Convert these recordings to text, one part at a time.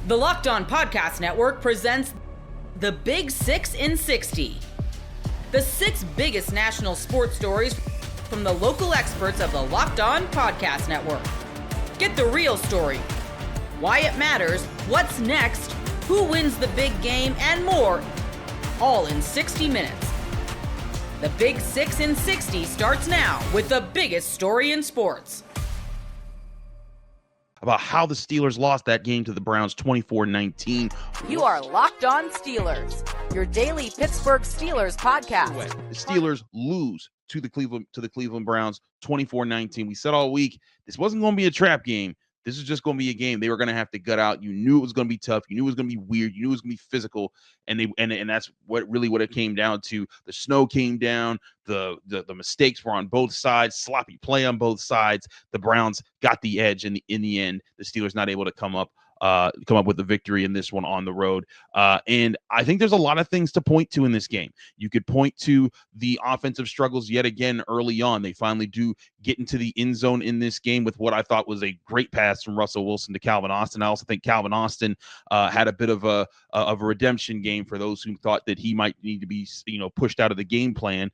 The Locked On Podcast Network presents The Big 6 in 60. The 6 biggest national sports stories from the local experts of the Locked On Podcast Network. Get the real story, why it matters, what's next, who wins the big game, and more, all in 60 minutes. The Big 6 in 60 starts now with the biggest story in sports. About how the Steelers lost that game to the Browns 24-19. You are Locked On Steelers, your daily Pittsburgh Steelers podcast. The Steelers lose to the Cleveland Browns 24-19. We said all week this wasn't going to be a trap game. This is just going to be a game they were going to have to gut out. You knew it was going to be tough. You knew it was going to be weird. You knew it was going to be physical, and that's what it came down to. The snow came down. The mistakes were on both sides. Sloppy play on both sides. The Browns got the edge in the end. The Steelers not able to come up with the victory in this one on the road. And I think there's a lot of things to point to in this game. You could point to the offensive struggles yet again early on. They finally do get into the end zone in this game with what I thought was a great pass from Russell Wilson to Calvin Austin. I also think Calvin Austin had a bit of a redemption game for those who thought that he might need to be pushed out of the game plan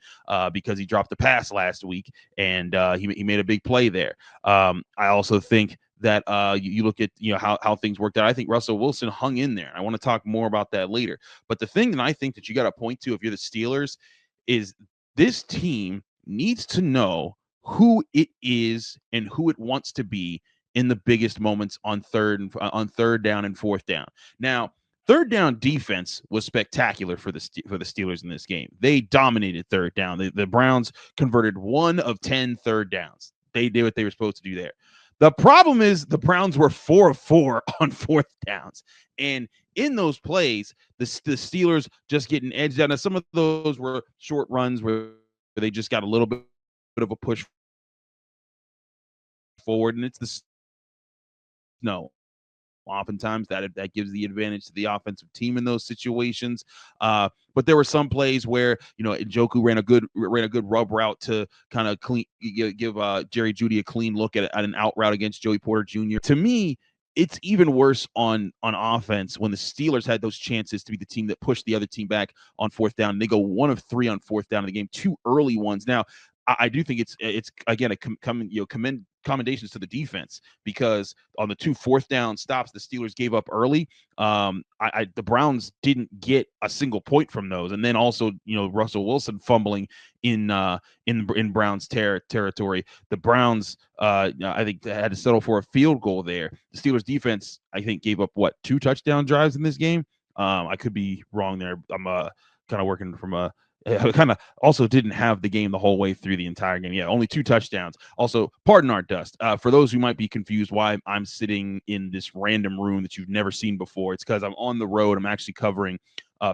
because he dropped the pass last week, and he made a big play there. I also think that you look at how things worked out. I think Russell Wilson hung in there. I want to talk more about that later. But the thing that I think that you got to point to if you're the Steelers is this team needs to know who it is and who it wants to be in the biggest moments on third down and fourth down. Now, third down defense was spectacular for the Steelers in this game. They dominated third down. The Browns converted 1 of 10 third downs. They did what they were supposed to do there. The problem is the Browns were 4 of 4 on fourth downs. And in those plays, the Steelers just getting edged out. Now, some of those were short runs where they just got a little bit of a push forward, and it's the snow. Oftentimes that gives the advantage to the offensive team in those situations. But there were some plays where Njoku ran a good rub route to kind of give Jerry Jeudy a clean look at an out route against Joey Porter Jr. To me, it's even worse on offense when the Steelers had those chances to be the team that pushed the other team back on fourth down. They go 1 of 3 on fourth down in the game, 2 early ones. Now, I do think it's again commendations to the defense, because on the 2 fourth down stops the Steelers gave up early, the Browns didn't get a single point from those, and then also Russell Wilson fumbling in Browns territory. The Browns I think they had to settle for a field goal there. The Steelers defense I think gave up 2 touchdown drives in this game. I could be wrong there. I'm kind of working from a kind of also didn't have the game the whole way through the entire game. Yeah, only 2 touchdowns. Also, pardon our dust. For those who might be confused why I'm sitting in this random room that you've never seen before, it's because I'm on the road. I'm actually covering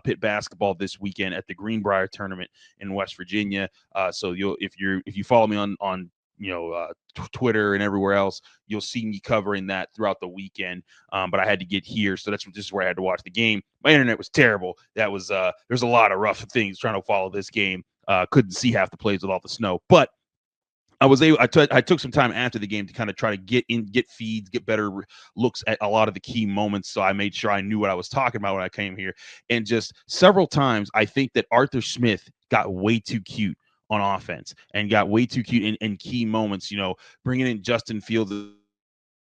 Pitt basketball this weekend at the Greenbrier tournament in West Virginia. So if you follow me on Twitter and everywhere else, you'll see me covering that throughout the weekend. But I had to get here, so this is where I had to watch the game. My internet was terrible. That was there's a lot of rough things trying to follow this game. Couldn't see half the plays with all the snow, but I took some time after the game to kind of try to get feeds, get better looks at a lot of the key moments. So I made sure I knew what I was talking about when I came here. And just several times, I think that Arthur Smith got way too cute on offense and got way too cute in key moments, bringing in Justin Fields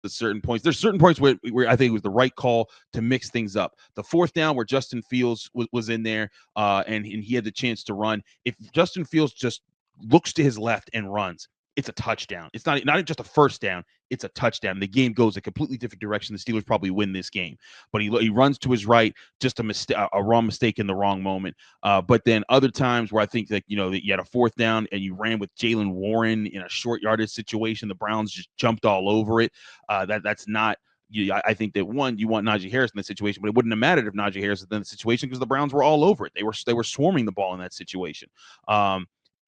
at certain points. There's certain points where I think it was the right call to mix things up. The fourth down where Justin Fields was in there and he had the chance to run. If Justin Fields just looks to his left and runs, it's a touchdown. It's not just a first down. It's a touchdown. The game goes a completely different direction. The Steelers probably win this game. But he runs to his right, just a wrong mistake in the wrong moment. But then other times where I think that, that you had a fourth down and you ran with Jaylen Warren in a short yardage situation, the Browns just jumped all over it. That's not. I think that you want Najee Harris in that situation, but it wouldn't have mattered if Najee Harris was in the situation because the Browns were all over it. They were swarming the ball in that situation.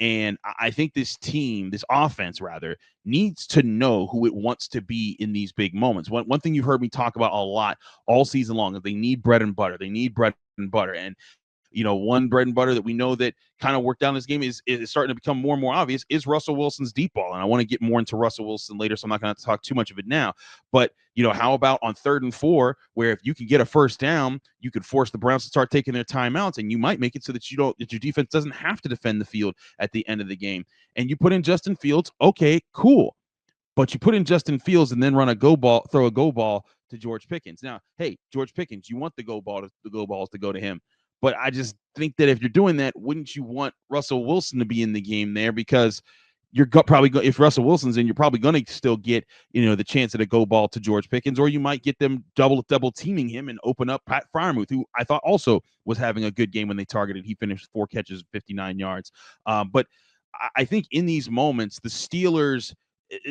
And I think this offense rather, needs to know who it wants to be in these big moments. One thing you've heard me talk about a lot all season long is they need bread and butter. They need bread and butter. And one bread and butter that we know that kind of worked down this game is starting to become more and more obvious is Russell Wilson's deep ball. And I want to get more into Russell Wilson later, so I'm not going to talk too much of it now. But, how about on 3rd and 4, where if you can get a first down, you could force the Browns to start taking their timeouts, and you might make it so that your defense doesn't have to defend the field at the end of the game. And you put in Justin Fields, okay, cool. But you put in Justin Fields and then throw a go ball to George Pickens. Now, hey, George Pickens, you want the go balls to go to him. But I just think that if you're doing that, wouldn't you want Russell Wilson to be in the game there? Because you're probably if Russell Wilson's in, you're probably going to still get the chance at a go ball to George Pickens, or you might get them double teaming him and open up Pat Freiermuth, who I thought also was having a good game when they targeted. He finished 4 catches, 59 yards. But I think in these moments, the Steelers,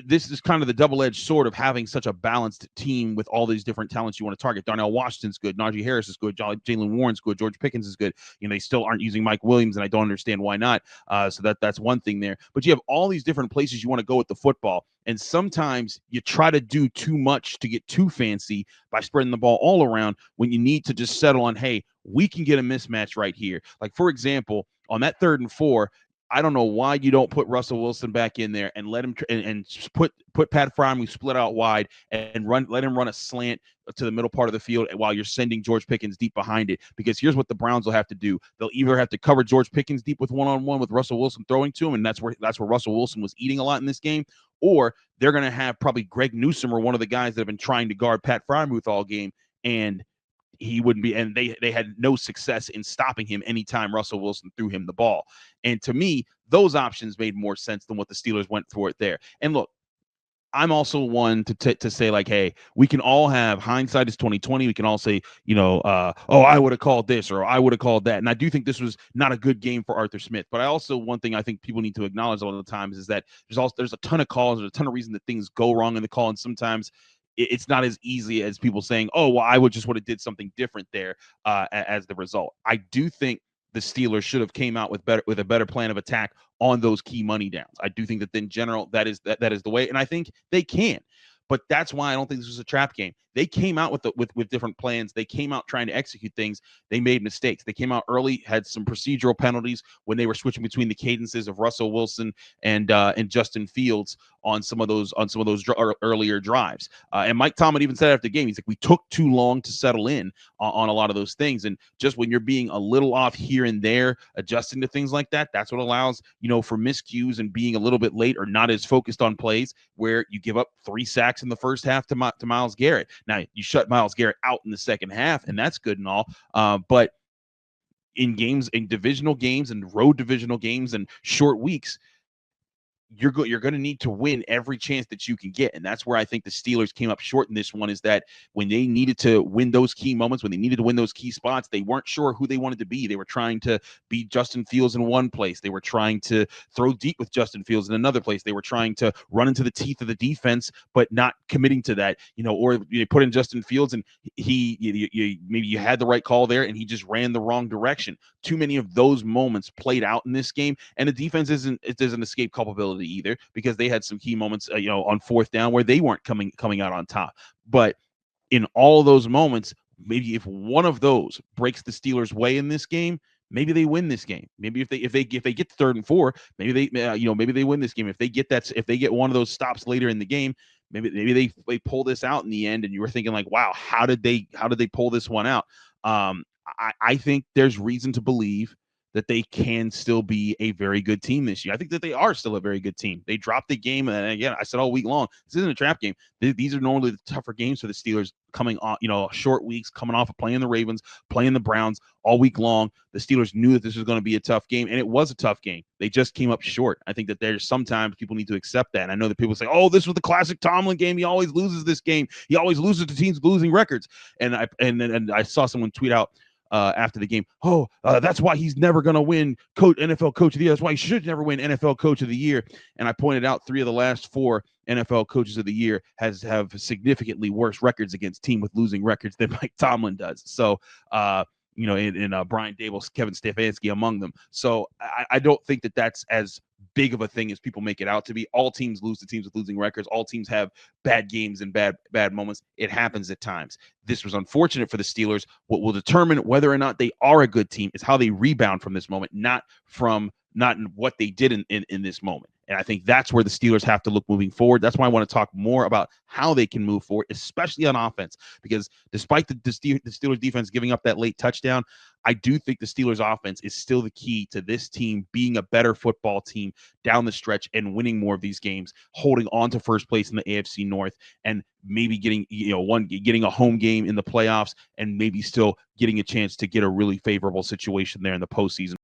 this is kind of the double-edged sword of having such a balanced team with all these different talents you want to target. Darnell Washington's good. Najee Harris is good. Jalen Warren's good. George Pickens is good. They still aren't using Mike Williams, and I don't understand why not. So that's one thing there. But you have all these different places you want to go with the football, and sometimes you try to do too much to get too fancy by spreading the ball all around when you need to just settle on, hey, we can get a mismatch right here. Like, for example, on that 3rd and 4, I don't know why you don't put Russell Wilson back in there and let him and put Pat Freiermuth split out wide and let him run a slant to the middle part of the field while you're sending George Pickens deep behind it. Because here's what the Browns will have to do: they'll either have to cover George Pickens deep with one-on-one with Russell Wilson throwing to him, and that's where Russell Wilson was eating a lot in this game, or they're going to have probably Greg Newsome or one of the guys that have been trying to guard Pat Freiermuth all game, and he wouldn't be, and they had no success in stopping him anytime Russell Wilson threw him the ball. And to me, those options made more sense than what the Steelers went for it there. And look, I'm also one to say, like, hey, we can all have hindsight is 2020. We can all say, I would have called this or I would have called that. And I do think this was not a good game for Arthur Smith. But I also, one thing I think people need to acknowledge all the times is that there's a ton of calls, there's a ton of reason that things go wrong in the call, and sometimes it's not as easy as people saying, oh, well, I would have did something different there as the result. I do think the Steelers should have came out with a better plan of attack on those key money downs. I do think that in general that is the way, and I think they can. But that's why I don't think this was a trap game. They came out with different plans. They came out trying to execute things. They made mistakes. They came out early, had some procedural penalties when they were switching between the cadences of Russell Wilson and Justin Fields on some of those earlier drives. And Mike Tomlin even said after the game, he's like, we took too long to settle in on a lot of those things. And just when you're being a little off here and there, adjusting to things like that, that's what allows, for miscues and being a little bit late or not as focused on plays where you give up 3 sacks in the first half to Myles Garrett. Now, you shut Myles Garrett out in the second half, and that's good and all. But in divisional games and road divisional games and short weeks, you're going to need to win every chance that you can get. And that's where I think the Steelers came up short in this one, is that when they needed to win those key moments, when they needed to win those key spots, they weren't sure who they wanted to be. They were trying to beat Justin Fields in one place. They were trying to throw deep with Justin Fields in another place. They were trying to run into the teeth of the defense, but not committing to that, or they put in Justin Fields and maybe you had the right call there and he just ran the wrong direction. Too many of those moments played out in this game, and the defense doesn't escape culpability either, because they had some key moments, on 4th down where they weren't coming out on top. But in all of those moments, maybe if one of those breaks the Steelers' way in this game, maybe they win this game. Maybe if they get to 3rd and 4, maybe they win this game. If they get one of those stops later in the game, maybe they pull this out in the end. And you were thinking like, wow, how did they pull this one out? I think there's reason to believe that they can still be a very good team this year. I think that they are still a very good team. They dropped the game, and again, I said all week long, this isn't a trap game. These are normally the tougher games for the Steelers, coming on, short weeks, coming off of playing the Ravens, playing the Browns all week long. The Steelers knew that this was going to be a tough game, and it was a tough game. They just came up short. I think that there's sometimes people need to accept that. And I know that people say, oh, this was the classic Tomlin game. He always loses this game. He always loses to teams with losing records. And I saw someone tweet out after the game, that's why he's never going to win NFL Coach of the Year. That's why he should never win NFL Coach of the Year. And I pointed out 3 of the last 4 NFL Coaches of the Year have significantly worse records against teams with losing records than Mike Tomlin does. So in Brian Dable, Kevin Stefanski among them. So I don't think that that's as big of a thing as people make it out to be. All teams lose to teams with losing records. All teams have bad games and bad moments. It happens at times. This was unfortunate for the Steelers. What will determine whether or not they are a good team is how they rebound from this moment, not in what they did in this moment. And I think that's where the Steelers have to look moving forward. That's why I want to talk more about how they can move forward, especially on offense, because despite the Steelers defense giving up that late touchdown, I do think the Steelers offense is still the key to this team being a better football team down the stretch and winning more of these games, holding on to first place in the AFC North, and maybe getting a home game in the playoffs, and maybe still getting a chance to get a really favorable situation there in the postseason.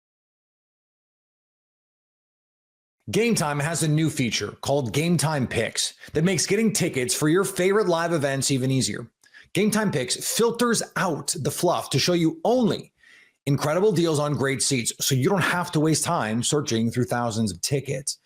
Game Time has a new feature called Game Time Picks that makes getting tickets for your favorite live events even easier. Game Time Picks filters out the fluff to show you only incredible deals on great seats, so you don't have to waste time searching through thousands of tickets.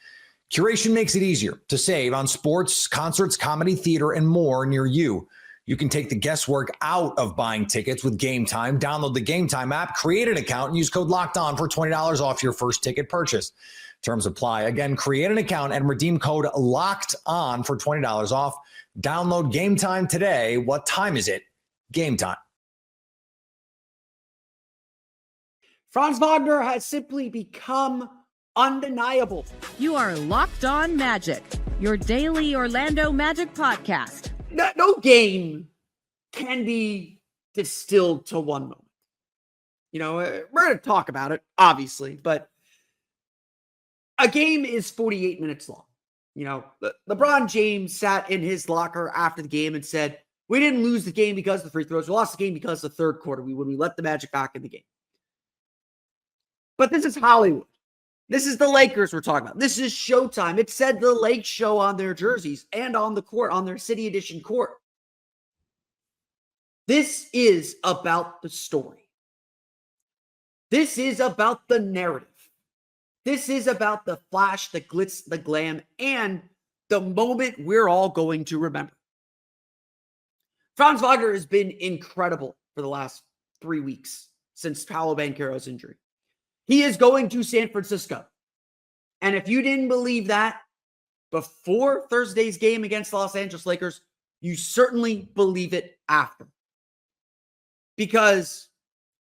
Curation makes it easier to save on sports, concerts, comedy, theater, and more near you. You can take the guesswork out of buying tickets with Game Time. Download the Game Time app, create an account, and use code LOCKEDON for $20 off your first ticket purchase. Terms apply. Again, create an account and redeem code LOCKEDON for $20 off. Download Game Time today. What time is it? Game Time. Franz Wagner has simply become undeniable. You are Locked On Magic, your daily Orlando Magic podcast. No game can be distilled to one moment. We're going to talk about it, obviously, but a game is 48 minutes long. LeBron James sat in his locker after the game and said, we didn't lose the game because of the free throws. We lost the game because of the third quarter when we let the Magic back in the game. But this is Hollywood. This is the Lakers we're talking about. This is Showtime. It said the Lake Show on their jerseys and on the court, on their City Edition court. This is about the story. This is about the narrative. This is about the flash, the glitz, the glam, and the moment we're all going to remember. Franz Wagner has been incredible for the last 3 weeks since Paolo Banchero's injury. He is going to San Francisco. And if you didn't believe that before Thursday's game against the Los Angeles Lakers, you certainly believe it after. Because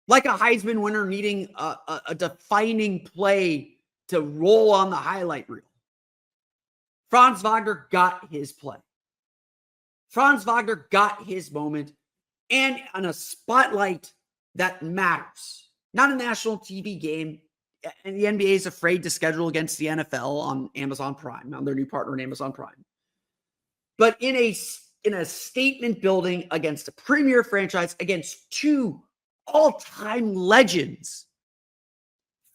like a Heisman winner needing a defining play to roll on the highlight reel, Franz Wagner got his play. Franz Wagner got his moment, and on a spotlight that matters. Not a national TV game, and the NBA is afraid to schedule against the NFL on Amazon Prime, on their new partner in Amazon Prime. But in a statement building against a premier franchise, against two all-time legends,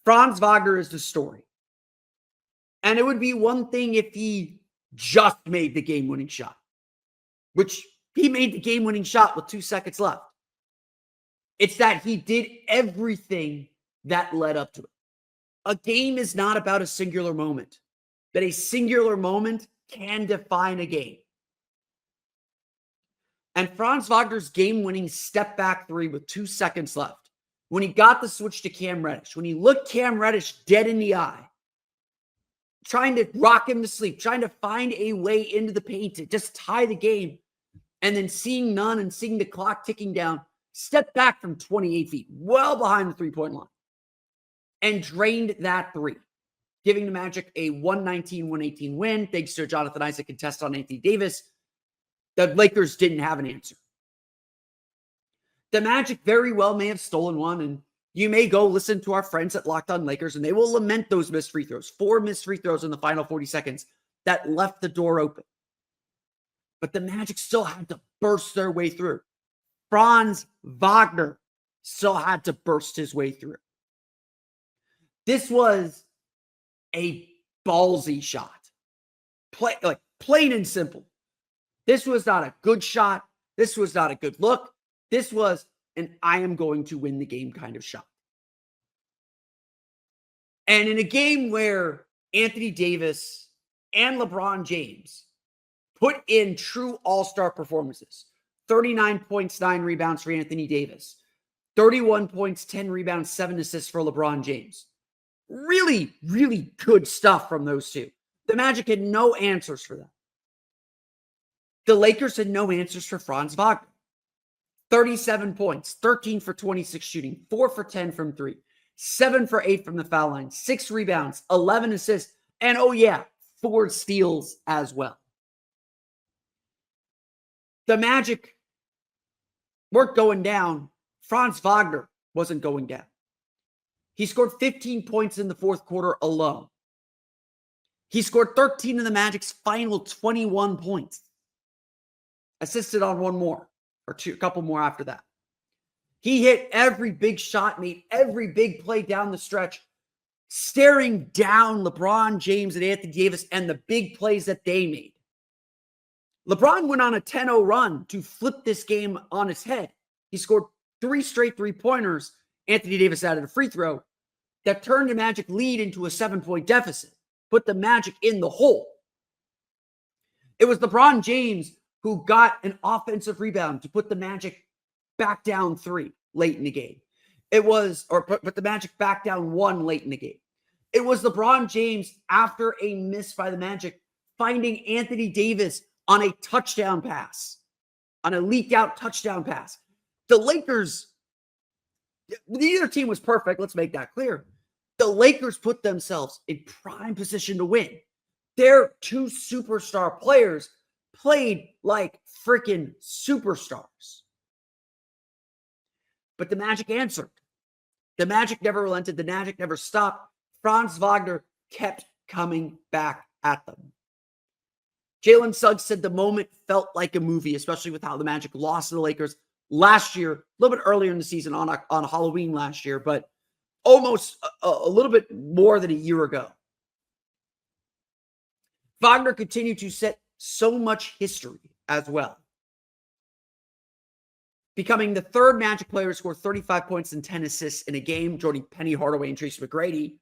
Franz Wagner is the story. And it would be one thing if he just made the game-winning shot, which he made the game-winning shot with 2 seconds left. It's that he did everything that led up to it. A game is not about a singular moment, but a singular moment can define a game. And Franz Wagner's game-winning step-back three with 2 seconds left, when he got the switch to Cam Reddish, when he looked Cam Reddish dead in the eye, trying to rock him to sleep, trying to find a way into the paint to just tie the game, and then seeing none and seeing the clock ticking down, stepped back from 28 feet, well behind the three-point line, and drained that three, giving the Magic a 119-118 win, thanks to a Jonathan Isaac contest on Anthony Davis. The Lakers didn't have an answer. The Magic very well may have stolen one, and you may go listen to our friends at Locked On Lakers, and they will lament those missed free throws. 4 missed free throws in the final 40 seconds that left the door open. But the Magic still had to burst their way through. Franz Wagner still had to burst his way through. This was a ballsy shot. Plain and simple. This was not a good shot. This was not a good look. This was an I am going to win the game kind of shot. And in a game where Anthony Davis and LeBron James put in true all-star performances, 39 points, 9 rebounds for Anthony Davis, 31 points, 10 rebounds, 7 assists for LeBron James. Really, really good stuff from those two. The Magic had no answers for them. The Lakers had no answers for Franz Wagner. 37 points, 13 for 26 shooting, 4 for 10 from 3, 7 for 8 from the foul line, 6 rebounds, 11 assists, and 4 steals as well. The Magic weren't going down. Franz Wagner wasn't going down. He scored 15 points in the fourth quarter alone. He scored 13 in the Magic's final 21 points. Assisted on one more, or a couple more after that. He hit every big shot, made every big play down the stretch, staring down LeBron James and Anthony Davis and the big plays that they made. LeBron went on a 10-0 run to flip this game on its head. He scored 3 straight three-pointers. Anthony Davis added a free throw that turned the Magic lead into a 7-point deficit, put the Magic in the hole. It was LeBron James who got an offensive rebound to put the Magic back down 3 late in the game. It was, or put the Magic back down 1 late in the game. It was LeBron James, after a miss by the Magic, finding Anthony Davis on a touchdown pass, on a leak out touchdown pass. The Lakers, neither team was perfect. Let's make that clear. The Lakers put themselves in prime position to win. Their 2 superstar players played like freaking superstars. But the Magic answered. The Magic never relented. The Magic never stopped. Franz Wagner kept coming back at them. Jalen Suggs said the moment felt like a movie, especially with how the Magic lost to the Lakers last year, a little bit earlier in the season on Halloween last year, but almost a little bit more than a year ago. Wagner continued to set so much history as well, becoming the 3rd Magic player to score 35 points and 10 assists in a game, joining Penny Hardaway and Tracy McGrady,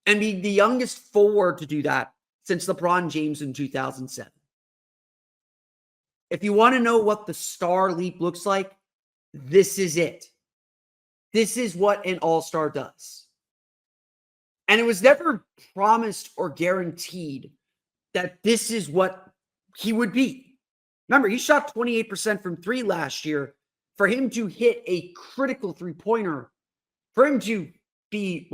and being the youngest forward to do that since LeBron James in 2007. If you want to know what the star leap looks like, this is it. This is what an all-star does. And it was never promised or guaranteed that this is what he would be. Remember, he shot 28% from 3 last year. For him to hit a critical three-pointer, for him to be,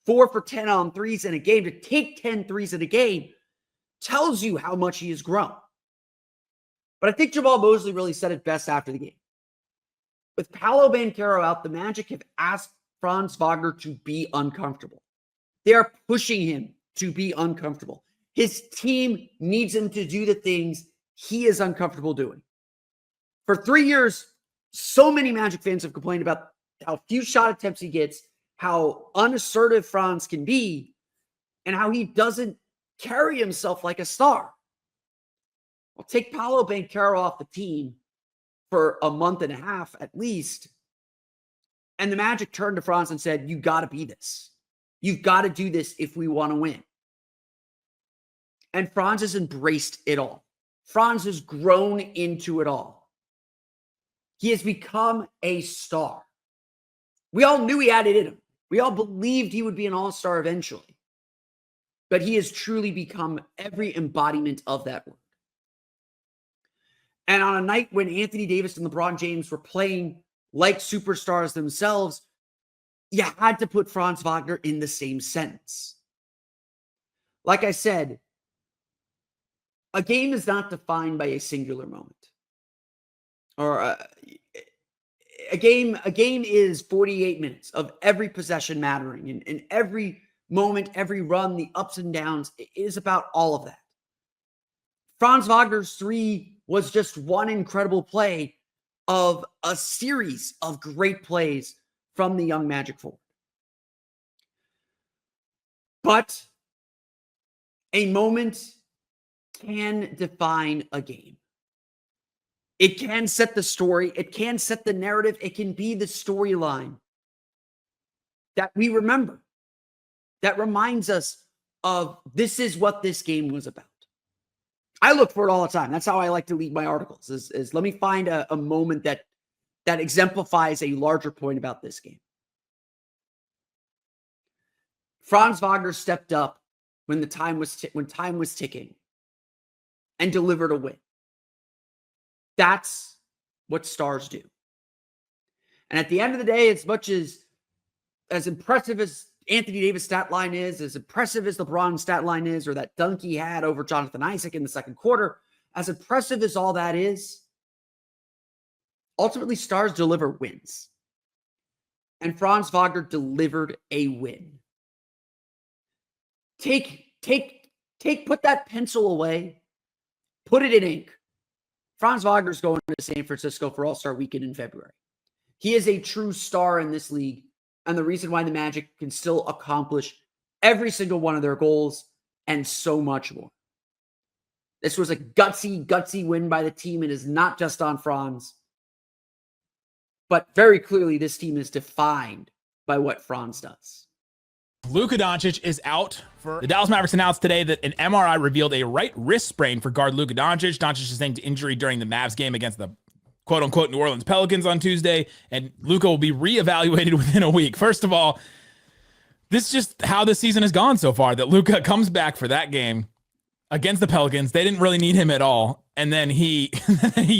4 for 10 on threes in a game, to take 10 threes in a game, tells you how much he has grown. But I think Jamal Mosley really said it best after the game. With Paolo Banchero out, the Magic have asked Franz Wagner to be uncomfortable. They are pushing him to be uncomfortable. His team needs him to do the things he is uncomfortable doing. For 3 years, so many Magic fans have complained about how few shot attempts he gets, how unassertive Franz can be, and how he doesn't carry himself like a star. Well, take Paolo Banchero off the team for a month and a half at least, and the Magic turned to Franz and said, you got to be this. You've got to do this if we want to win. And Franz has embraced it all. Franz has grown into it all. He has become a star. We all knew he had it in him. We all believed he would be an all-star eventually. But he has truly become every embodiment of that word. And on a night when Anthony Davis and LeBron James were playing like superstars themselves, you had to put Franz Wagner in the same sentence. Like I said, a game is not defined by a singular moment. Or a game is 48 minutes of every possession mattering, and every moment, every run, the ups and downs. It is about all of that. Franz Wagner's 3 was just one incredible play of a series of great plays from the young Magic forward. But a moment can define a game. It can set the story. It can set the narrative. It can be the storyline that we remember, that reminds us of this is what this game was about. I look for it all the time. That's how I like to lead my articles is let me find a moment that that exemplifies a larger point about this game. Franz Wagner stepped up when time was ticking and delivered a win. That's what stars do. And at the end of the day, as much as impressive as Anthony Davis' stat line is, as impressive as LeBron's stat line is, or that dunk he had over Jonathan Isaac in the second quarter, as impressive as all that is, ultimately stars deliver wins. And Franz Wagner delivered a win. Put that pencil away, put it in ink. Franz Wagner's going to San Francisco for All-Star Weekend in February. He is a true star in this league, and the reason why the Magic can still accomplish every single one of their goals and so much more. This was a gutsy win by the team. It is not just on Franz, but very clearly this team is defined by what Franz does. Luka Doncic is out. The Dallas Mavericks announced today that an MRI revealed a right wrist sprain for guard Luka Doncic. Doncic sustained injury during the Mavs game against the quote-unquote New Orleans Pelicans on Tuesday, and Luka will be reevaluated within a week. First of all, this is just how the season has gone so far, that Luka comes back for that game against the Pelicans. They didn't really need him at all, and then he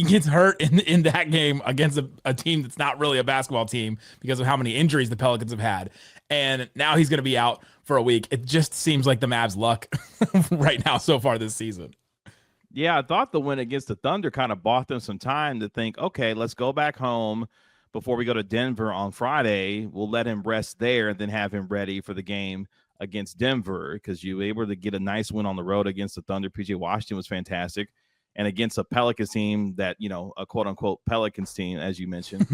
gets hurt in that game against a team that's not really a basketball team because of how many injuries the Pelicans have had. And now he's going to be out for a week. It just seems like the Mavs' luck right now so far this season. Yeah, I thought the win against the Thunder kind of bought them some time to think, okay, let's go back home before we go to Denver on Friday. We'll let him rest there and then have him ready for the game against Denver, because you were able to get a nice win on the road against the Thunder. PJ Washington was fantastic. And against a Pelicans team that, you know, a quote-unquote Pelicans team, as you mentioned,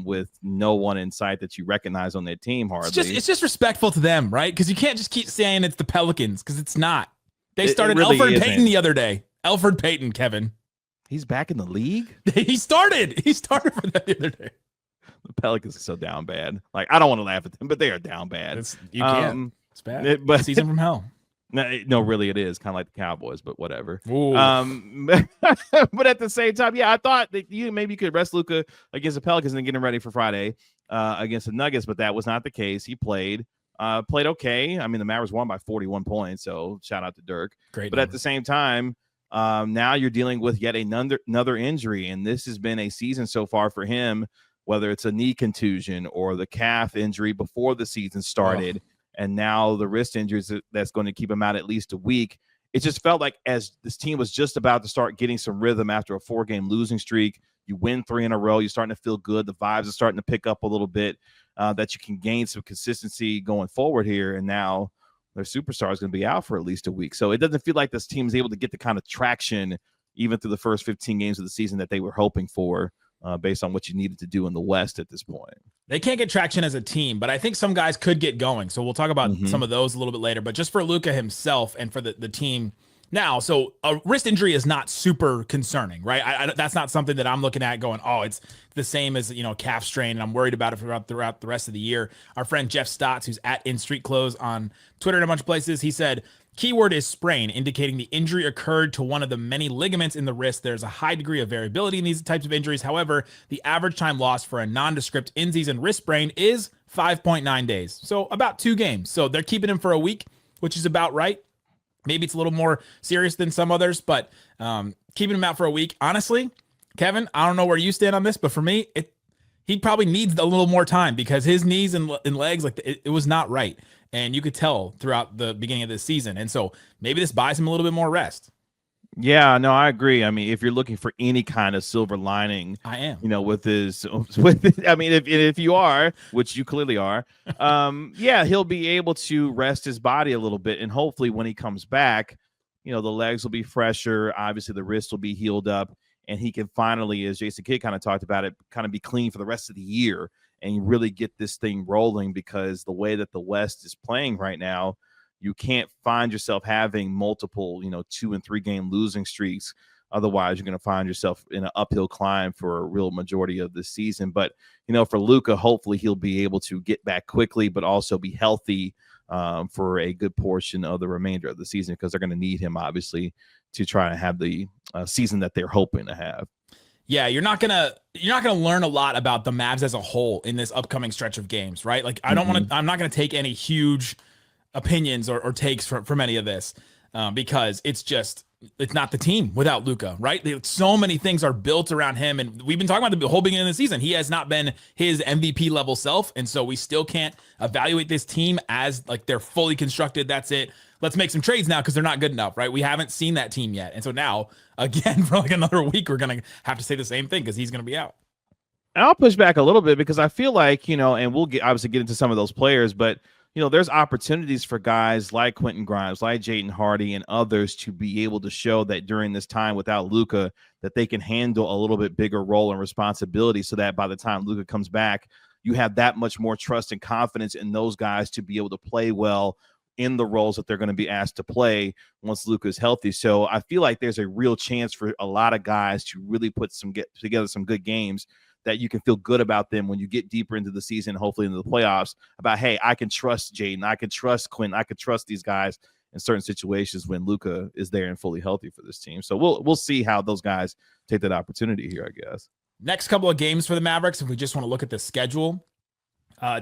with no one in sight that you recognize on their team hardly. It's just respectful to them, right? Because you can't just keep saying it's the Pelicans, because it's not. They started really Elfrid isn't. Payton the other day. Elfrid Payton, Kevin. He's back in the league? He started for that the other day. The Pelicans are so down bad. Like, I don't want to laugh at them, but they are down bad. You can't. It's bad. But season from hell. No, really, it is kind of like the Cowboys, but whatever. But at the same time, yeah, I thought that maybe you could rest Luka against the Pelicans and then get him ready for Friday against the Nuggets, but that was not the case. He played okay. I mean, the Mavericks won by 41 points, so shout out to Dirk. Great. But at the same time, now you're dealing with yet another injury, and this has been a season so far for him, whether it's a knee contusion or the calf injury before the season started. And now the wrist injuries that's going to keep him out at least a week. It just felt like as this team was just about to start getting some rhythm after a 4-game losing streak, you win 3 in a row, you're starting to feel good. The vibes are starting to pick up a little bit, that you can gain some consistency going forward here. And now their superstar is going to be out for at least a week. So it doesn't feel like this team is able to get the kind of traction even through the first 15 games of the season that they were hoping for, based on what you needed to do in the West at this point. They can't get traction as a team, but I think some guys could get going. So we'll talk about some of those a little bit later. But just for Luka himself and for the team now, so a wrist injury is not super concerning, right? That's not something that I'm looking at going, oh, it's the same as, calf strain, and I'm worried about it throughout the rest of the year. Our friend Jeff Stotts, who's at In Street Clothes on Twitter and a bunch of places, he said, keyword is sprain, indicating the injury occurred to one of the many ligaments in the wrist. There's a high degree of variability in these types of injuries. However, the average time lost for a nondescript in-season wrist sprain is 5.9 days. So about 2 games. So they're keeping him for a week, which is about right. Maybe it's a little more serious than some others, but keeping him out for a week. Honestly, Kevin, I don't know where you stand on this, but for me, he probably needs a little more time because his knees and legs, it was not right. And you could tell throughout the beginning of this season. And so maybe this buys him a little bit more rest. Yeah, no, I agree. I mean, if you're looking for any kind of silver lining, I am. If you are, which you clearly are, yeah, he'll be able to rest his body a little bit. And hopefully when he comes back, the legs will be fresher. Obviously, the wrist will be healed up. And he can finally, as Jason Kidd kind of talked about it, kind of be clean for the rest of the year and really get this thing rolling, because the way that the West is playing right now, you can't find yourself having multiple, 2 and 3 game losing streaks. Otherwise, you're going to find yourself in an uphill climb for a real majority of this season. But, for Luka, hopefully he'll be able to get back quickly, but also be healthy for a good portion of the remainder of the season, because they're going to need him, obviously, to try and have the season that they're hoping to have. Yeah, you're not gonna learn a lot about the Mavs as a whole in this upcoming stretch of games, right? Like I'm not gonna take any huge opinions or takes from any of this because it's not the team without Luka, right? So many things are built around him, and we've been talking about the whole beginning of the season. He has not been his MVP level self, and so we still can't evaluate this team as like they're fully constructed. That's it. Let's make some trades now because they're not good enough, right? We haven't seen that team yet, and so now again for like another week, we're gonna have to say the same thing because he's gonna be out. I'll push back a little bit because I feel like, and we'll obviously get into some of those players, but there's opportunities for guys like Quentin Grimes, like Jaden Hardy, and others to be able to show that during this time without Luka, that they can handle a little bit bigger role and responsibility so that by the time Luka comes back, you have that much more trust and confidence in those guys to be able to play well in the roles that they're going to be asked to play once Luka is healthy. So I feel like there's a real chance for a lot of guys to really get together some good games that you can feel good about them when you get deeper into the season, hopefully into the playoffs, about, hey, I can trust Jaden, I can trust Quinn, I can trust these guys in certain situations when Luka is there and fully healthy for this team. So we'll see how those guys take that opportunity here, I guess. Next couple of games for the Mavericks, if we just want to look at the schedule.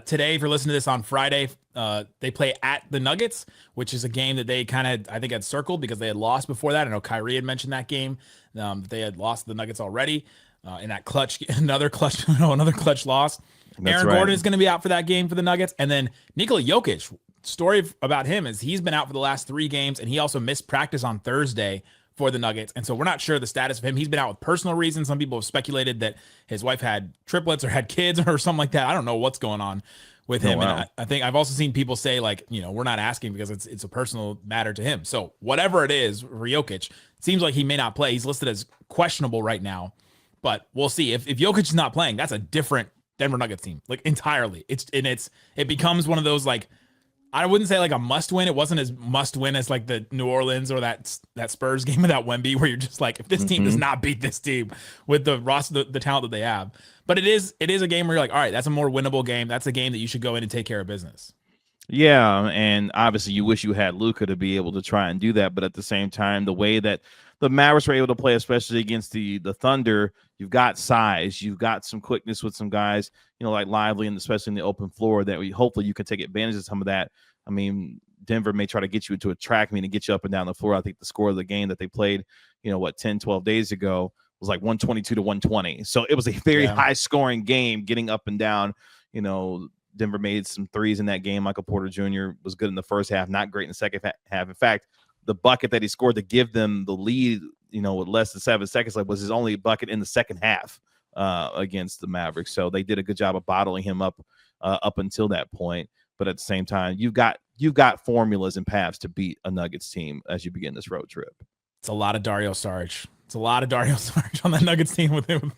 Today, if you're listening to this on Friday, they play at the Nuggets, which is a game that they kind of, I think, had circled because they had lost before that. I know Kyrie had mentioned that game. They had lost the Nuggets already. In that clutch, another clutch loss. That's Aaron right. Gordon is going to be out for that game for the Nuggets. And then Nikola Jokic, story about him is he's been out for the last 3 games, and he also missed practice on Thursday for the Nuggets. And so we're not sure the status of him. He's been out with personal reasons. Some people have speculated that his wife had triplets or had kids or something like that. I don't know what's going on with him. Wow. And I think I've also seen people say, like, we're not asking because it's a personal matter to him. So whatever it is for Jokic, it seems like he may not play. He's listed as questionable right now. But we'll see. If Jokic is not playing, that's a different Denver Nuggets team, like entirely. It becomes one of those, like, I wouldn't say like a must win. It wasn't as must win as like the New Orleans or that Spurs game without Wemby, where you're just like, if this team does not beat this team with the roster, the talent that they have. But it is a game where you're like, all right, that's a more winnable game. That's a game that you should go in and take care of business. Yeah, and obviously you wish you had Luka to be able to try and do that, but at the same time, the way that the Mavericks were able to play, especially against the Thunder, you've got size, you've got some quickness with some guys, like Lively, and especially in the open floor, that hopefully you can take advantage of some of that. I mean, Denver may try to get you into a track meet and get you up and down the floor. I think the score of the game that they played, 10, 12 days ago was like 122 to 120. So it was a very high scoring game, getting up and down. Denver made some threes in that game. Michael Porter Jr. was good in the first half, not great in the second half. In fact, the bucket that he scored to give them the lead, with less than 7 seconds left, was his only bucket in the second half against the Mavericks. So they did a good job of bottling him up until that point. But at the same time, you've got formulas and paths to beat a Nuggets team as you begin this road trip. It's a lot of Dario Saric. It's a lot of Dario Saric on that Nuggets team with him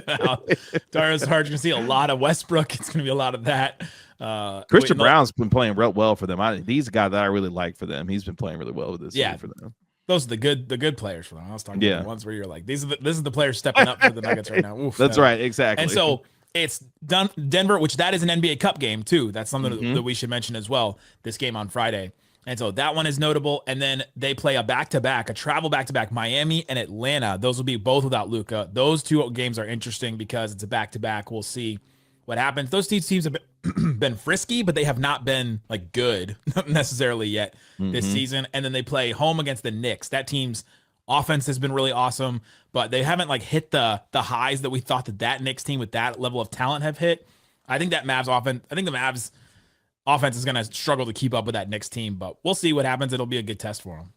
out. Dario Saric, you're going to see a lot of Westbrook. It's going to be a lot of that. Christian Brown's been playing real well for them. These guys that I really like for them. He's been playing really well with this team for them. Those are the good players for them. I was talking about the ones where you're like, this is the players stepping up for the Nuggets right now. Oof, That's right, exactly. And so it's Denver, which that is an NBA Cup game too. That's something that we should mention as well. This game on Friday. And so that one is notable. And then they play a travel back-to-back, Miami and Atlanta. Those will be both without Luka. Those 2 games are interesting because it's a back-to-back. We'll see what happens. Those teams have been frisky, but they have not been like good necessarily yet this season. And then they play home against the Knicks. That team's offense has been really awesome, but they haven't like hit the highs that we thought that Knicks team with that level of talent have hit. I think the Mavs offense is going to struggle to keep up with that Knicks team, but we'll see what happens. It'll be a good test for them.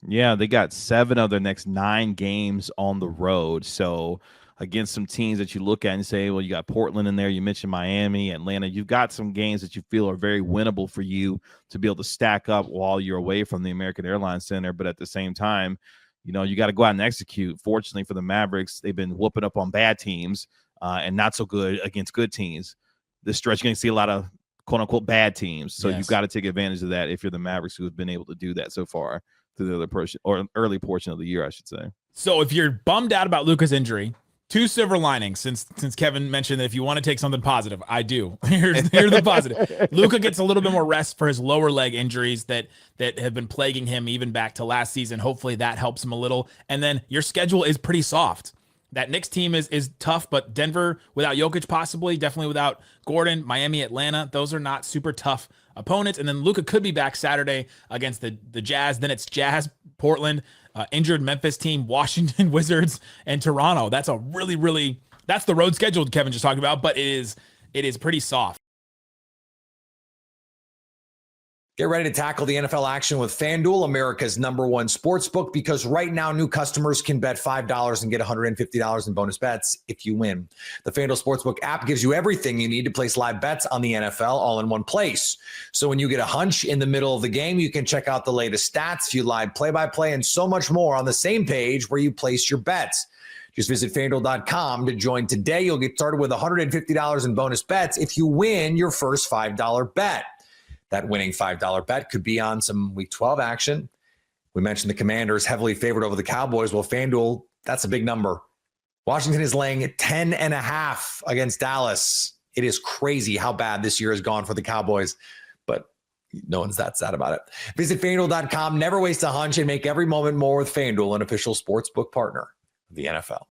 Yeah, they got 7 of their next 9 games on the road. So against some teams that you look at and say, well, you got Portland in there. You mentioned Miami, Atlanta. You've got some games that you feel are very winnable for you to be able to stack up while you're away from the American Airlines Center. But at the same time, you got to go out and execute. Fortunately for the Mavericks, they've been whooping up on bad teams and not so good against good teams. This stretch, you're going to see a lot of quote-unquote bad teams. So you've got to take advantage of that if you're the Mavericks, who have been able to do that so far through the other portion, or early portion of the year, I should say. So if you're bummed out about Luka's injury, 2 silver linings, since Kevin mentioned that if you want to take something positive, I do. Here's the positive. Luka gets a little bit more rest for his lower leg injuries that have been plaguing him even back to last season. Hopefully that helps him a little. And then your schedule is pretty soft. That Knicks team is tough, but Denver without Jokic possibly, definitely without Gordon, Miami, Atlanta, those are not super tough opponents. And then Luka could be back Saturday against the Jazz. Then it's Jazz, Portland, injured Memphis team, Washington Wizards, and Toronto. That's a really, that's the road schedule Kevin just talked about, but it is pretty soft. Get ready to tackle the NFL action with FanDuel, America's #1 sportsbook, because right now new customers can bet $5 and get $150 in bonus bets if you win. The FanDuel Sportsbook app gives you everything you need to place live bets on the NFL all in one place. So when you get a hunch in the middle of the game, you can check out the latest stats, view live play-by-play, and so much more on the same page where you place your bets. Just visit FanDuel.com to join today. You'll get started with $150 in bonus bets if you win your first $5 bet. That winning $5 bet could be on some Week 12 action. We mentioned the Commanders heavily favored over the Cowboys. Well, FanDuel, that's a big number. Washington is laying 10.5 against Dallas. It is crazy how bad this year has gone for the Cowboys, but no one's that sad about it. Visit FanDuel.com. Never waste a hunch and make every moment more with FanDuel, an official sportsbook partner of the NFL.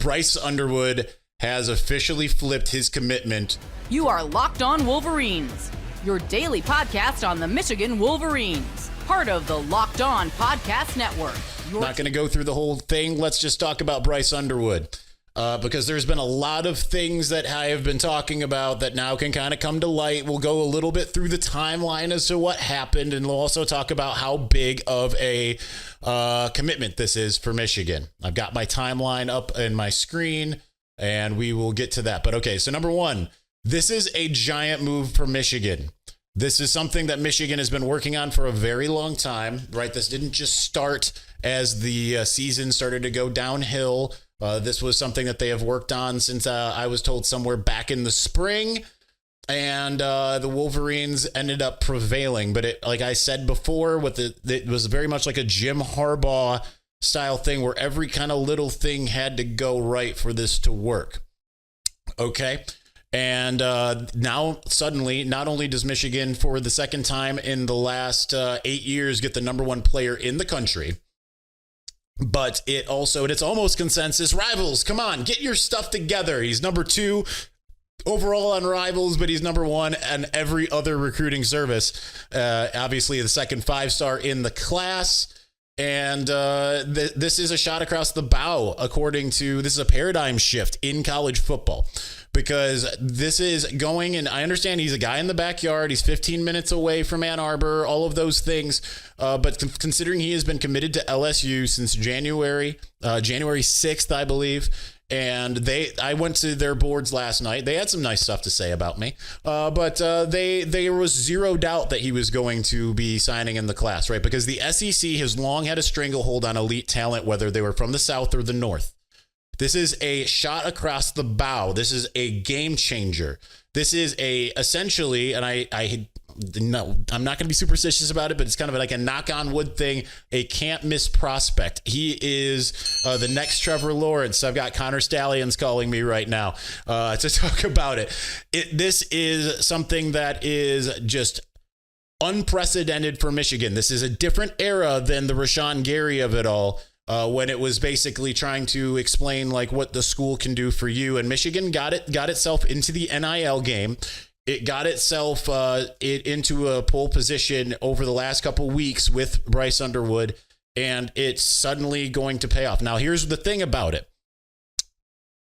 Bryce Underwood has officially flipped his commitment. You are Locked On Wolverines, your daily podcast on the Michigan Wolverines, part of the Locked On Podcast Network. Not going to go through the whole thing. Let's just talk about Bryce Underwood, because there's been a lot of things that I have been talking about that now can kind of come to light. We'll go a little bit through the timeline as to what happened, and we'll also talk about how big of a commitment this is for Michigan. I've got my timeline up in my screen, and we will get to that. But okay, so number one, this is a giant move for Michigan. This is something that Michigan has been working on for a very long time, right? This didn't just start as the season started to go downhill. This was something that they have worked on since I was told somewhere back in the spring. And the Wolverines ended up prevailing. But it, like I said before, it was very much like a Jim Harbaugh style thing where every kind of little thing had to go right for this to work. Okay. And now suddenly, not only does Michigan for the second time in the last 8 years get the #1 player in the country, but it's almost consensus. Rivals, come on, get your stuff together. He's #2 overall on Rivals, but he's #1 on every other recruiting service. Obviously the second 5-star in the class. And this is a shot across the bow, this is a paradigm shift in college football, because this is going, and I understand he's a guy in the backyard. He's 15 minutes away from Ann Arbor, all of those things. But considering he has been committed to LSU since January 6th, I believe. And I went to their boards last night. They had some nice stuff to say about me, but there was zero doubt that he was going to be signing in the class, right? Because the SEC has long had a stranglehold on elite talent, whether they were from the South or the North. This is a shot across the bow. This is a game changer. This is essentially, and I'm not going to be superstitious about it, but it's kind of like a knock on wood thing, a can't miss prospect. He is the next Trevor Lawrence. I've got Connor Stallions calling me right now to talk about it. This is something that is just unprecedented for Michigan. This is a different era than the Rashawn Gary of it all, when it was basically trying to explain like what the school can do for you. And Michigan got itself into the NIL game. It got itself into a pole position over the last couple weeks with Bryce Underwood, and it's suddenly going to pay off. Now, here's the thing about it.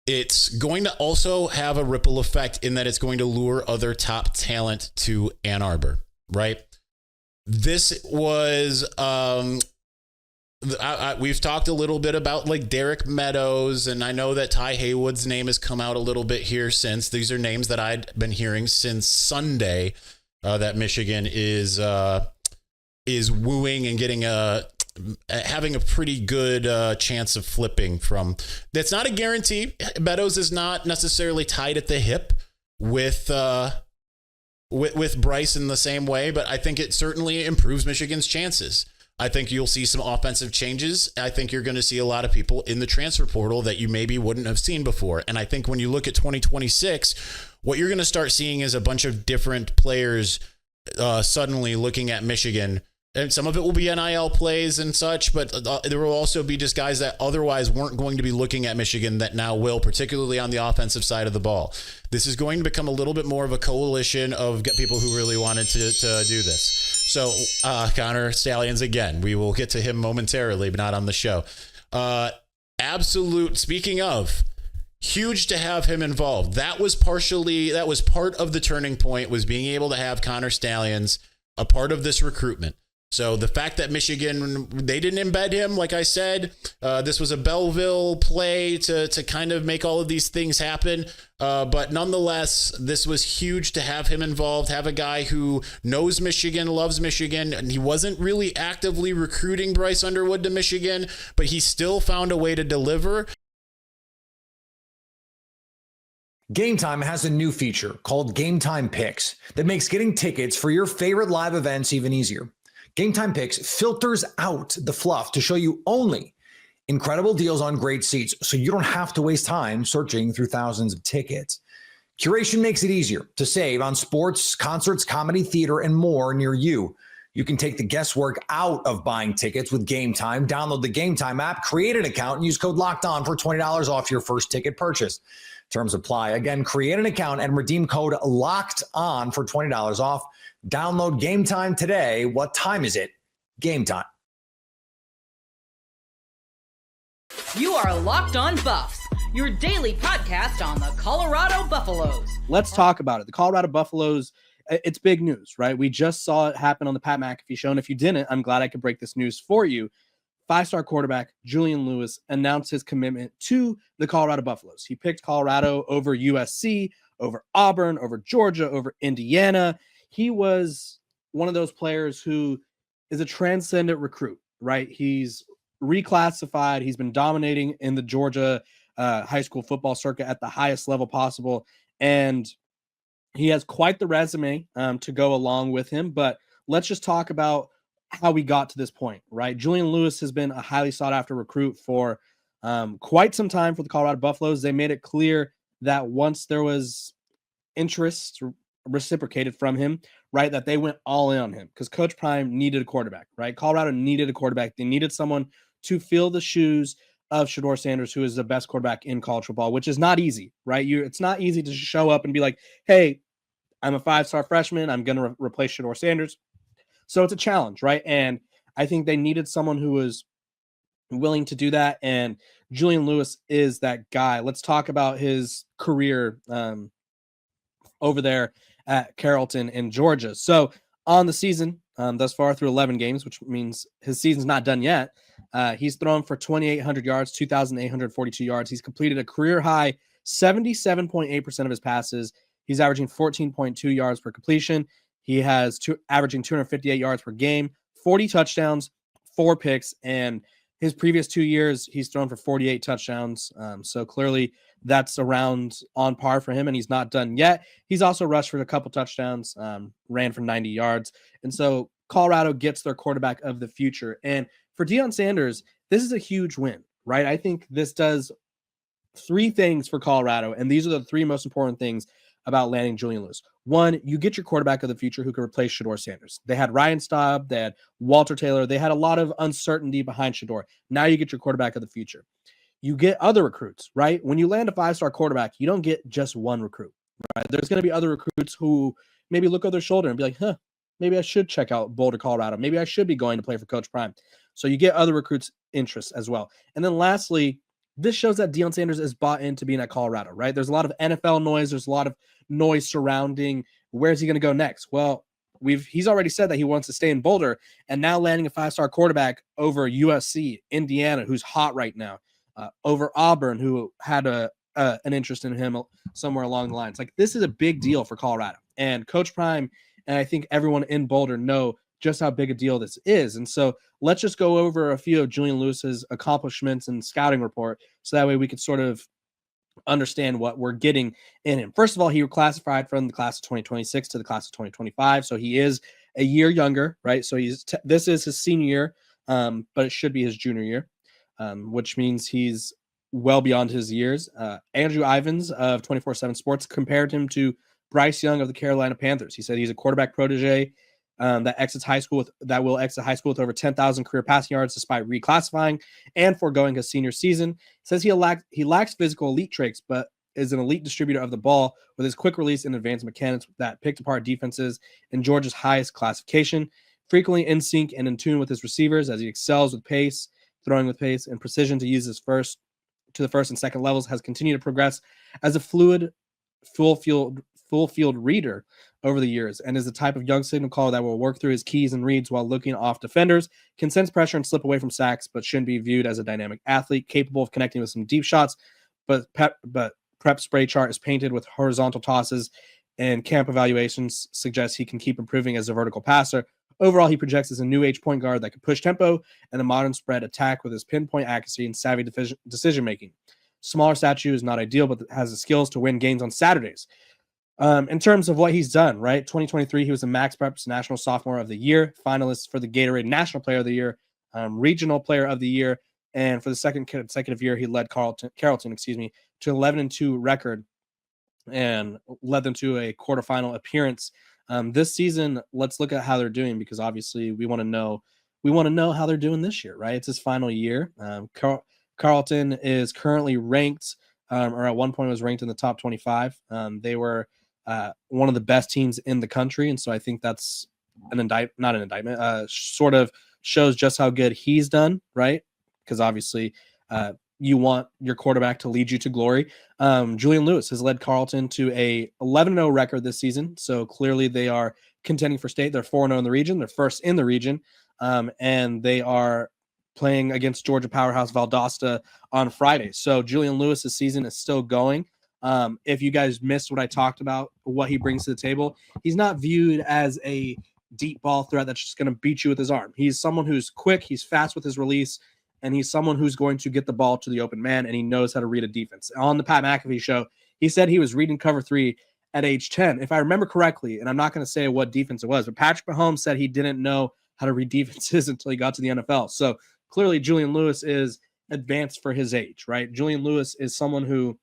It's going to also have a ripple effect in that it's going to lure other top talent to Ann Arbor, right? This was... we've talked a little bit about like Derek Meadows, and I know that Ty Haywood's name has come out a little bit here since. These are names that I'd been hearing since Sunday, that Michigan is wooing and getting having a pretty good chance of flipping from. That's not a guarantee. Meadows is not necessarily tied at the hip with Bryce in the same way, but I think it certainly improves Michigan's chances. I think you'll see some offensive changes. I think you're going to see a lot of people in the transfer portal that you maybe wouldn't have seen before. And I think when you look at 2026, what you're going to start seeing is a bunch of different players suddenly looking at Michigan And some of it will be NIL plays and such, but there will also be just guys that otherwise weren't going to be looking at Michigan that now will, particularly on the offensive side of the ball. This is going to become a little bit more of a coalition of people who really wanted to do this. So Connor Stalions, again, we will get to him momentarily, but not on the show. Speaking of, huge to have him involved. That was part of the turning point, was being able to have Connor Stalions a part of this recruitment. So the fact that Michigan, they didn't embed him, like I said, this was a Belleville play to kind of make all of these things happen. But nonetheless, this was huge to have him involved, have a guy who knows Michigan, loves Michigan, and he wasn't really actively recruiting Bryce Underwood to Michigan, but he still found a way to deliver. Game Time has a new feature called Game Time Picks that makes getting tickets for your favorite live events even easier. Game Time Picks filters out the fluff to show you only incredible deals on great seats, so you don't have to waste time searching through thousands of tickets. Curation makes it easier to save on sports, concerts, comedy, theater, and more near you. You can take the guesswork out of buying tickets with Game Time. Download the Game Time app, create an account, and use code LOCKEDON for $20 off your first ticket purchase. Terms apply. Again, create an account and redeem code LOCKEDON for $20 off. Download Game Time today. What time is it? Game Time. You are Locked On Buffs, your daily podcast on the Colorado Buffaloes. Let's talk about it. The Colorado Buffaloes, it's big news, right? We just saw it happen on the Pat McAfee show, and if you didn't, I'm glad I could break this news for you. Five-star quarterback Julian Lewis announced his commitment to the Colorado Buffaloes. He picked Colorado over USC, over Auburn, over Georgia, over Indiana. He was one of those players who is a transcendent recruit, right? He's reclassified. He's been dominating in the Georgia high school football circuit at the highest level possible. And he has quite the resume to go along with him. But let's just talk about how we got to this point, right? Julian Lewis has been a highly sought after recruit for quite some time for the Colorado Buffaloes. They made it clear that once there was interest reciprocated from him, right, that they went all in on him because Coach Prime needed a quarterback, right? Colorado needed a quarterback. They needed someone to fill the shoes of Shedeur Sanders, who is the best quarterback in college football, which is not easy, right? It's not easy to show up and be like, hey, I'm a five-star freshman. I'm going to replace Shedeur Sanders. So it's a challenge, right? And I think they needed someone who was willing to do that. And Julian Lewis is that guy. Let's talk about his career over there at Carrollton in Georgia. So on the season, thus far through 11 games, which means his season's not done yet, he's thrown for 2,800 yards, 2,842 yards. He's completed a career high 77.8% of his passes. He's averaging 14.2 yards per completion. He has averaging 258 yards per game, 40 touchdowns, 4 picks, and his previous 2 years, he's thrown for 48 touchdowns. So clearly that's around on par for him, and he's not done yet. He's also rushed for a couple touchdowns, ran for 90 yards. And so Colorado gets their quarterback of the future. And for Deion Sanders, this is a huge win, right? I think this does 3 things for Colorado, and these are the 3 most important things about landing Julian Lewis. 1, you get your quarterback of the future who can replace Shedeur Sanders. They had Ryan Staub, they had Walter Taylor, they had a lot of uncertainty behind Shedeur. Now you get your quarterback of the future. You get other recruits, right? When you land a 5-star quarterback, you don't get just one recruit, right? There's going to be other recruits who maybe look over their shoulder and be like, maybe I should check out Boulder, Colorado. Maybe I should be going to play for Coach Prime. So you get other recruits' interests as well. And then lastly, this shows that Deion Sanders is bought into being at Colorado, right? There's a lot of NFL noise. There's a lot of noise surrounding where's he going to go next. Well, he's already said that he wants to stay in Boulder, and now landing a 5-star quarterback over USC, Indiana, who's hot right now, over Auburn, who had an interest in him somewhere along the lines. Like, this is a big deal for Colorado, and Coach Prime and I think everyone in Boulder know just how big a deal this is. And so let's just go over a few of Julian Lewis's accomplishments and scouting report so that way we could sort of understand what we're getting in him. First of all, he was classified from the class of 2026 to the class of 2025. So he is a year younger, right? So this is his senior year, but it should be his junior year, which means he's well beyond his years. Andrew Ivins of 24/7 Sports compared him to Bryce Young of the Carolina Panthers. He said he's a quarterback protege. that will exit high school with over 10,000 career passing yards despite reclassifying and foregoing his senior season. Says he lacks physical elite traits, but is an elite distributor of the ball with his quick release and advanced mechanics that picked apart defenses in Georgia's highest classification. Frequently in sync and in tune with his receivers as he excels with pace, throwing with pace and precision to use his first and second levels, has continued to progress as a fluid, full field reader over the years, and is the type of young signal caller that will work through his keys and reads while looking off defenders, can sense pressure and slip away from sacks, but shouldn't be viewed as a dynamic athlete capable of connecting with some deep shots. But prep spray chart is painted with horizontal tosses, and camp evaluations suggest he can keep improving as a vertical passer. Overall, he projects as a new age point guard that can push tempo and a modern spread attack with his pinpoint accuracy and savvy decision-making. Smaller stature is not ideal, but has the skills to win games on Saturdays. In terms of what he's done, right? 2023, he was a Max Preps National Sophomore of the Year, finalist for the Gatorade National Player of the Year, Regional Player of the Year, and for the second consecutive year, he led Carrollton, to 11-2 record and led them to a quarterfinal appearance. This season, let's look at how they're doing, because obviously we want to know how they're doing this year, right? It's his final year. Carrollton is currently ranked, or at one point was ranked in the top 25. They were one of the best teams in the country, and so I think that's not an indictment. Sort of shows just how good he's done, right? Because obviously, you want your quarterback to lead you to glory. Julian Lewis has led Carrollton to a 11-0 record this season. So clearly they are contending for state. They're 4-0 in the region. They're first in the region. And they are playing against Georgia powerhouse Valdosta on Friday. So Julian Lewis's season is still going. If you guys missed what I talked about, what he brings to the table, he's not viewed as a deep ball threat that's just going to beat you with his arm. He's someone who's quick. He's fast with his release. And he's someone who's going to get the ball to the open man, and he knows how to read a defense. On the Pat McAfee show, he said he was reading cover 3 at age 10. If I remember correctly, and I'm not going to say what defense it was, but Patrick Mahomes said he didn't know how to read defenses until he got to the NFL. So clearly Julian Lewis is advanced for his age, right? Julian Lewis is someone who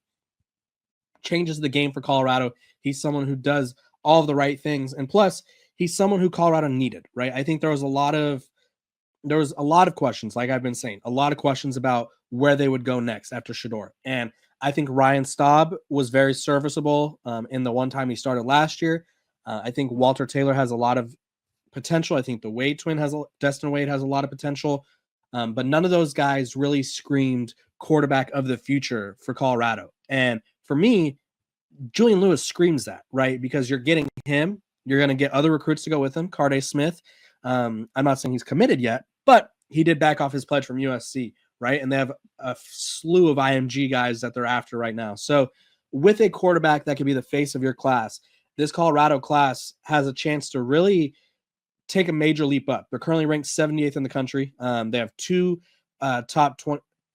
changes the game for Colorado. He's someone who does all of the right things. And plus, he's someone who Colorado needed, right? I think there was a lot of questions, like I've been saying, a lot of questions about where they would go next after Shedeur. And I think Ryan Staub was very serviceable in the one time he started last year. I think Walter Taylor has a lot of potential. I think the Wade twin Destin Wade has a lot of potential. But none of those guys really screamed quarterback of the future for Colorado. And for me, Julian Lewis screams that, right? Because you're getting him. You're going to get other recruits to go with him. Carday Smith. I'm not saying he's committed yet, but he did back off his pledge from USC, right? And they have a slew of IMG guys that they're after right now. So with a quarterback that could be the face of your class, this Colorado class has a chance to really take a major leap up. They're currently ranked 78th in the country. They have two top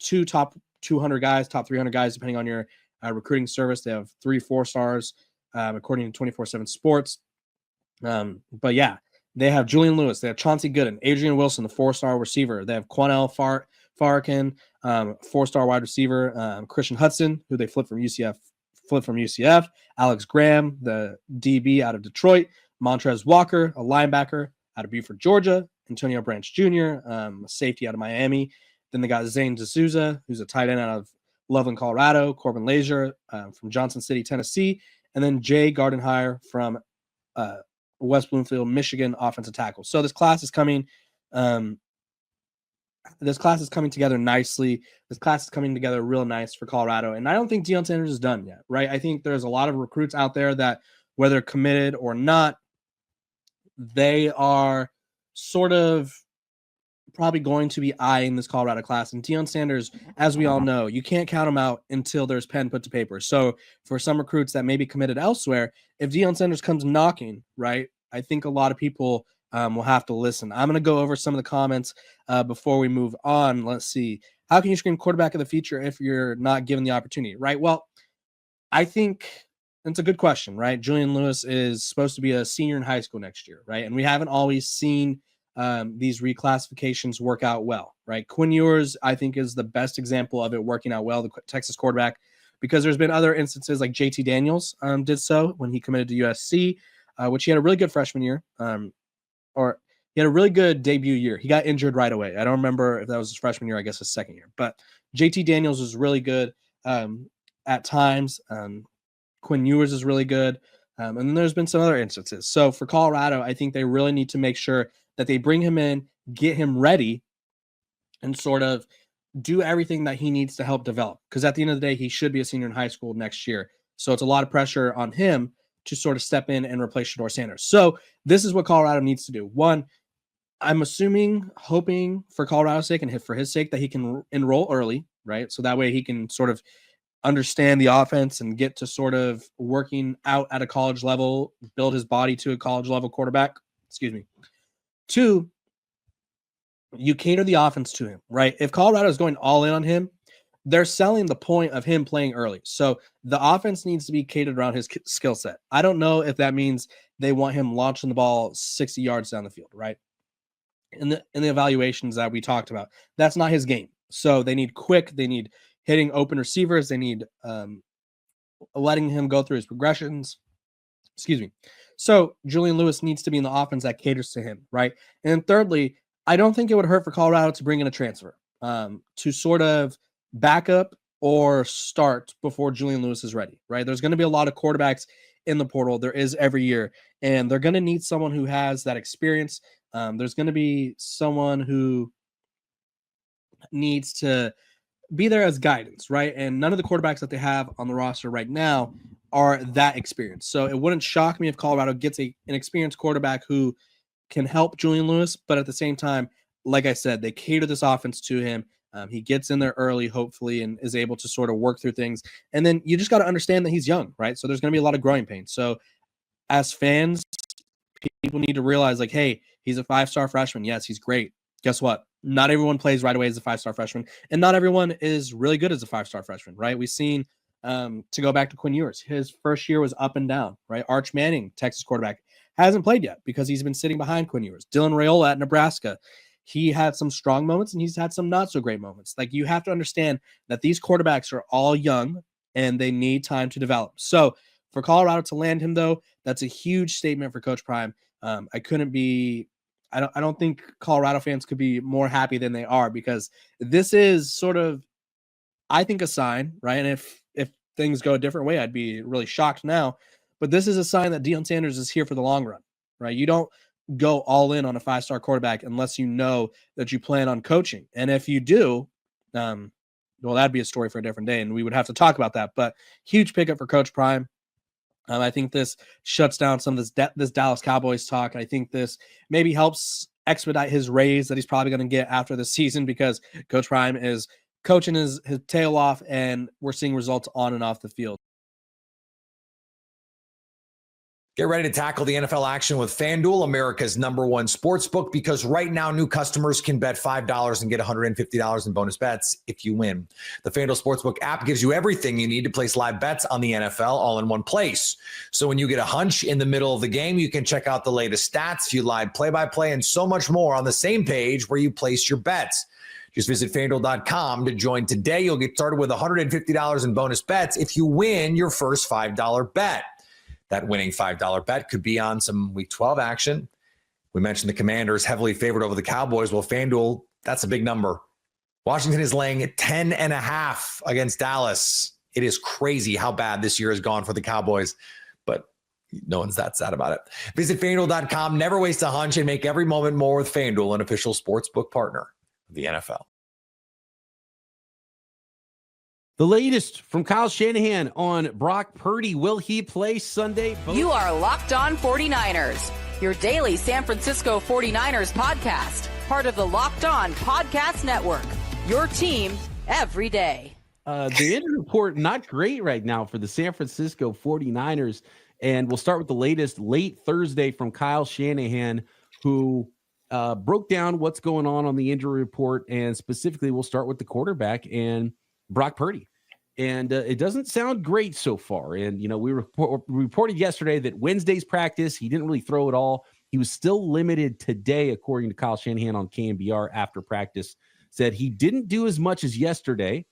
200 guys, top 300 guys, depending on your recruiting service. They have 3 4-stars, according to 24/7 Sports. But yeah, they have Julian Lewis. They have Chauncey Gooden, Adrian Wilson, the 4-star receiver. They have Quanell Farkin, 4-star wide receiver. Christian Hudson, who they flipped from UCF. Alex Graham, the DB out of Detroit. Montrez Walker, a linebacker out of Beaufort, Georgia. Antonio Branch Jr., a safety out of Miami. Then they got Zane D'Souza, who's a tight end out of Loveland, Colorado. Corbin Lazier from Johnson City, Tennessee. And then Jay Gardenhire from West Bloomfield, Michigan, offensive tackle. So this class is coming together nicely. This class is coming together real nice for Colorado. And I don't think Deion Sanders is done yet, right? I think there's a lot of recruits out there that, whether committed or not, they are sort of probably going to be eyeing this Colorado class. And Deion Sanders, as we all know, you can't count him out until there's pen put to paper. So for some recruits that may be committed elsewhere, if Deion Sanders comes knocking, right, I think a lot of people will have to listen. I'm going to go over some of the comments before we move on. Let's see. How can you scream quarterback of the future if you're not given the opportunity, right? Well, I think it's a good question, right? Julian Lewis is supposed to be a senior in high school next year, right? And we haven't always seen these reclassifications work out well, right? Quinn Ewers, I think, is the best example of it working out well, the Texas quarterback, because there's been other instances like JT Daniels did so when he committed to USC, which he had a really good freshman year. or he had a really good debut year. He got injured right away. I don't remember if that was his freshman year, I guess his second year. But JT Daniels was really good at times. Quinn Ewers is really good. And then there's been some other instances. So for Colorado, I think they really need to make sure that they bring him in, get him ready, and sort of do everything that he needs to help develop. Because at the end of the day, he should be a senior in high school next year. So it's a lot of pressure on him to sort of step in and replace Shedeur Sanders. So this is what Colorado needs to do. One, I'm hoping for Colorado's sake and for his sake that he can enroll early, right? So that way he can sort of understand the offense and get to sort of working out at a college level, build his body to a college level quarterback. Excuse me. Two, you cater the offense to him, right? If Colorado is going all in on him, they're selling the point of him playing early. So the offense needs to be catered around his skill set. I don't know if that means they want him launching the ball 60 yards down the field, right? In the evaluations that we talked about, that's not his game. So they need quick, they need hitting open receivers, they need letting him go through his progressions. Excuse me. So Julian Lewis needs to be in the offense that caters to him, right? And then thirdly, I don't think it would hurt for Colorado to bring in a transfer to sort of back up or start before Julian Lewis is ready, right? There's going to be a lot of quarterbacks in the portal. There is every year, and they're going to need someone who has that experience. There's going to be someone who needs to be there as guidance, right? And none of the quarterbacks that they have on the roster right now are that experienced. So it wouldn't shock me if Colorado gets an experienced quarterback who can help Julian Lewis, but at the same time, like I said, they cater this offense to him. He gets in there early, hopefully, and is able to sort of work through things. And then you just got to understand that he's young, right? So there's going to be a lot of growing pains. So as fans, people need to realize, like, hey, he's a 5-star freshman. Yes, he's great. Guess what? Not everyone plays right away as a 5-star freshman, and not everyone is really good as a 5-star freshman, right? We've seen, to go back to Quinn Ewers, his first year was up and down, right? Arch Manning, Texas quarterback, hasn't played yet because he's been sitting behind Quinn Ewers. Dylan Raiola at Nebraska, he had some strong moments and he's had some not so great moments. Like, you have to understand that these quarterbacks are all young and they need time to develop. So for Colorado to land him, though, that's a huge statement for Coach Prime. I don't think Colorado fans could be more happy than they are, because this is sort of, I think, a sign, right? And if things go a different way, I'd be really shocked now. But this is a sign that Deion Sanders is here for the long run, right? You don't go all in on a 5-star quarterback unless you know that you plan on coaching. And if you do, well, that'd be a story for a different day, and we would have to talk about that. But huge pickup for Coach Prime. I think this shuts down some of this Dallas Cowboys talk. I think this maybe helps expedite his raise that he's probably going to get after the season, because Coach Prime is coaching his tail off, and we're seeing results on and off the field. Get ready to tackle the NFL action with FanDuel, America's #1 sportsbook, because right now new customers can bet $5 and get $150 in bonus bets if you win. The FanDuel Sportsbook app gives you everything you need to place live bets on the NFL all in one place. So when you get a hunch in the middle of the game, you can check out the latest stats, view live play-by-play, and so much more on the same page where you place your bets. Just visit FanDuel.com to join today. You'll get started with $150 in bonus bets if you win your first $5 bet. That winning $5 bet could be on some Week 12 action. We mentioned the Commanders heavily favored over the Cowboys. Well, FanDuel, that's a big number. Washington is laying 10.5 against Dallas. It is crazy how bad this year has gone for the Cowboys, but no one's that sad about it. Visit FanDuel.com. Never waste a hunch and make every moment more with FanDuel, an official sportsbook partner of the NFL. The latest from Kyle Shanahan on Brock Purdy. Will he play Sunday? You are Locked On 49ers, your daily San Francisco 49ers podcast, part of the Locked On Podcast Network, your team every day. The injury report, not great right now for the San Francisco 49ers. And we'll start with the latest late Thursday from Kyle Shanahan, who broke down what's going on the injury report. And specifically, we'll start with the quarterback and Brock Purdy. And it doesn't sound great so far. And, we reported yesterday that Wednesday's practice, he didn't really throw at all. He was still limited today, according to Kyle Shanahan on KNBR after practice. Said he didn't do as much as yesterday,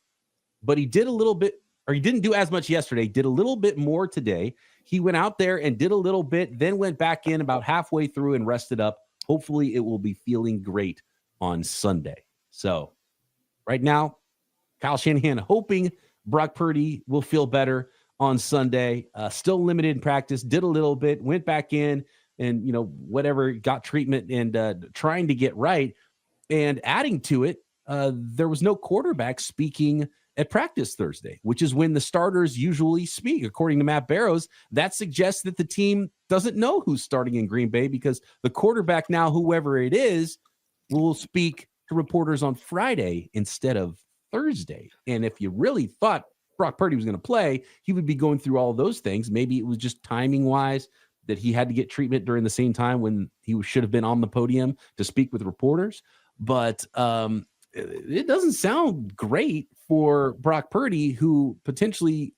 but he did a little bit, or he didn't do as much yesterday, did a little bit more today. He went out there and did a little bit, then went back in about halfway through and rested up hopefully it will be feeling great on Sunday. So right now, Kyle Shanahan hoping Brock Purdy will feel better on Sunday. Still limited in practice, did a little bit, went back in and, whatever, got treatment and trying to get right. And adding to it, there was no quarterback speaking at practice Thursday, which is when the starters usually speak. According to Matt Barrows, that suggests that the team doesn't know who's starting in Green Bay because the quarterback now, whoever it is, will speak to reporters on Friday instead of Thursday. And if you really thought Brock Purdy was going to play, he would be going through all those things. Maybe it was just timing wise that he had to get treatment during the same time when he should have been on the podium to speak with reporters. But it doesn't sound great for Brock Purdy, who potentially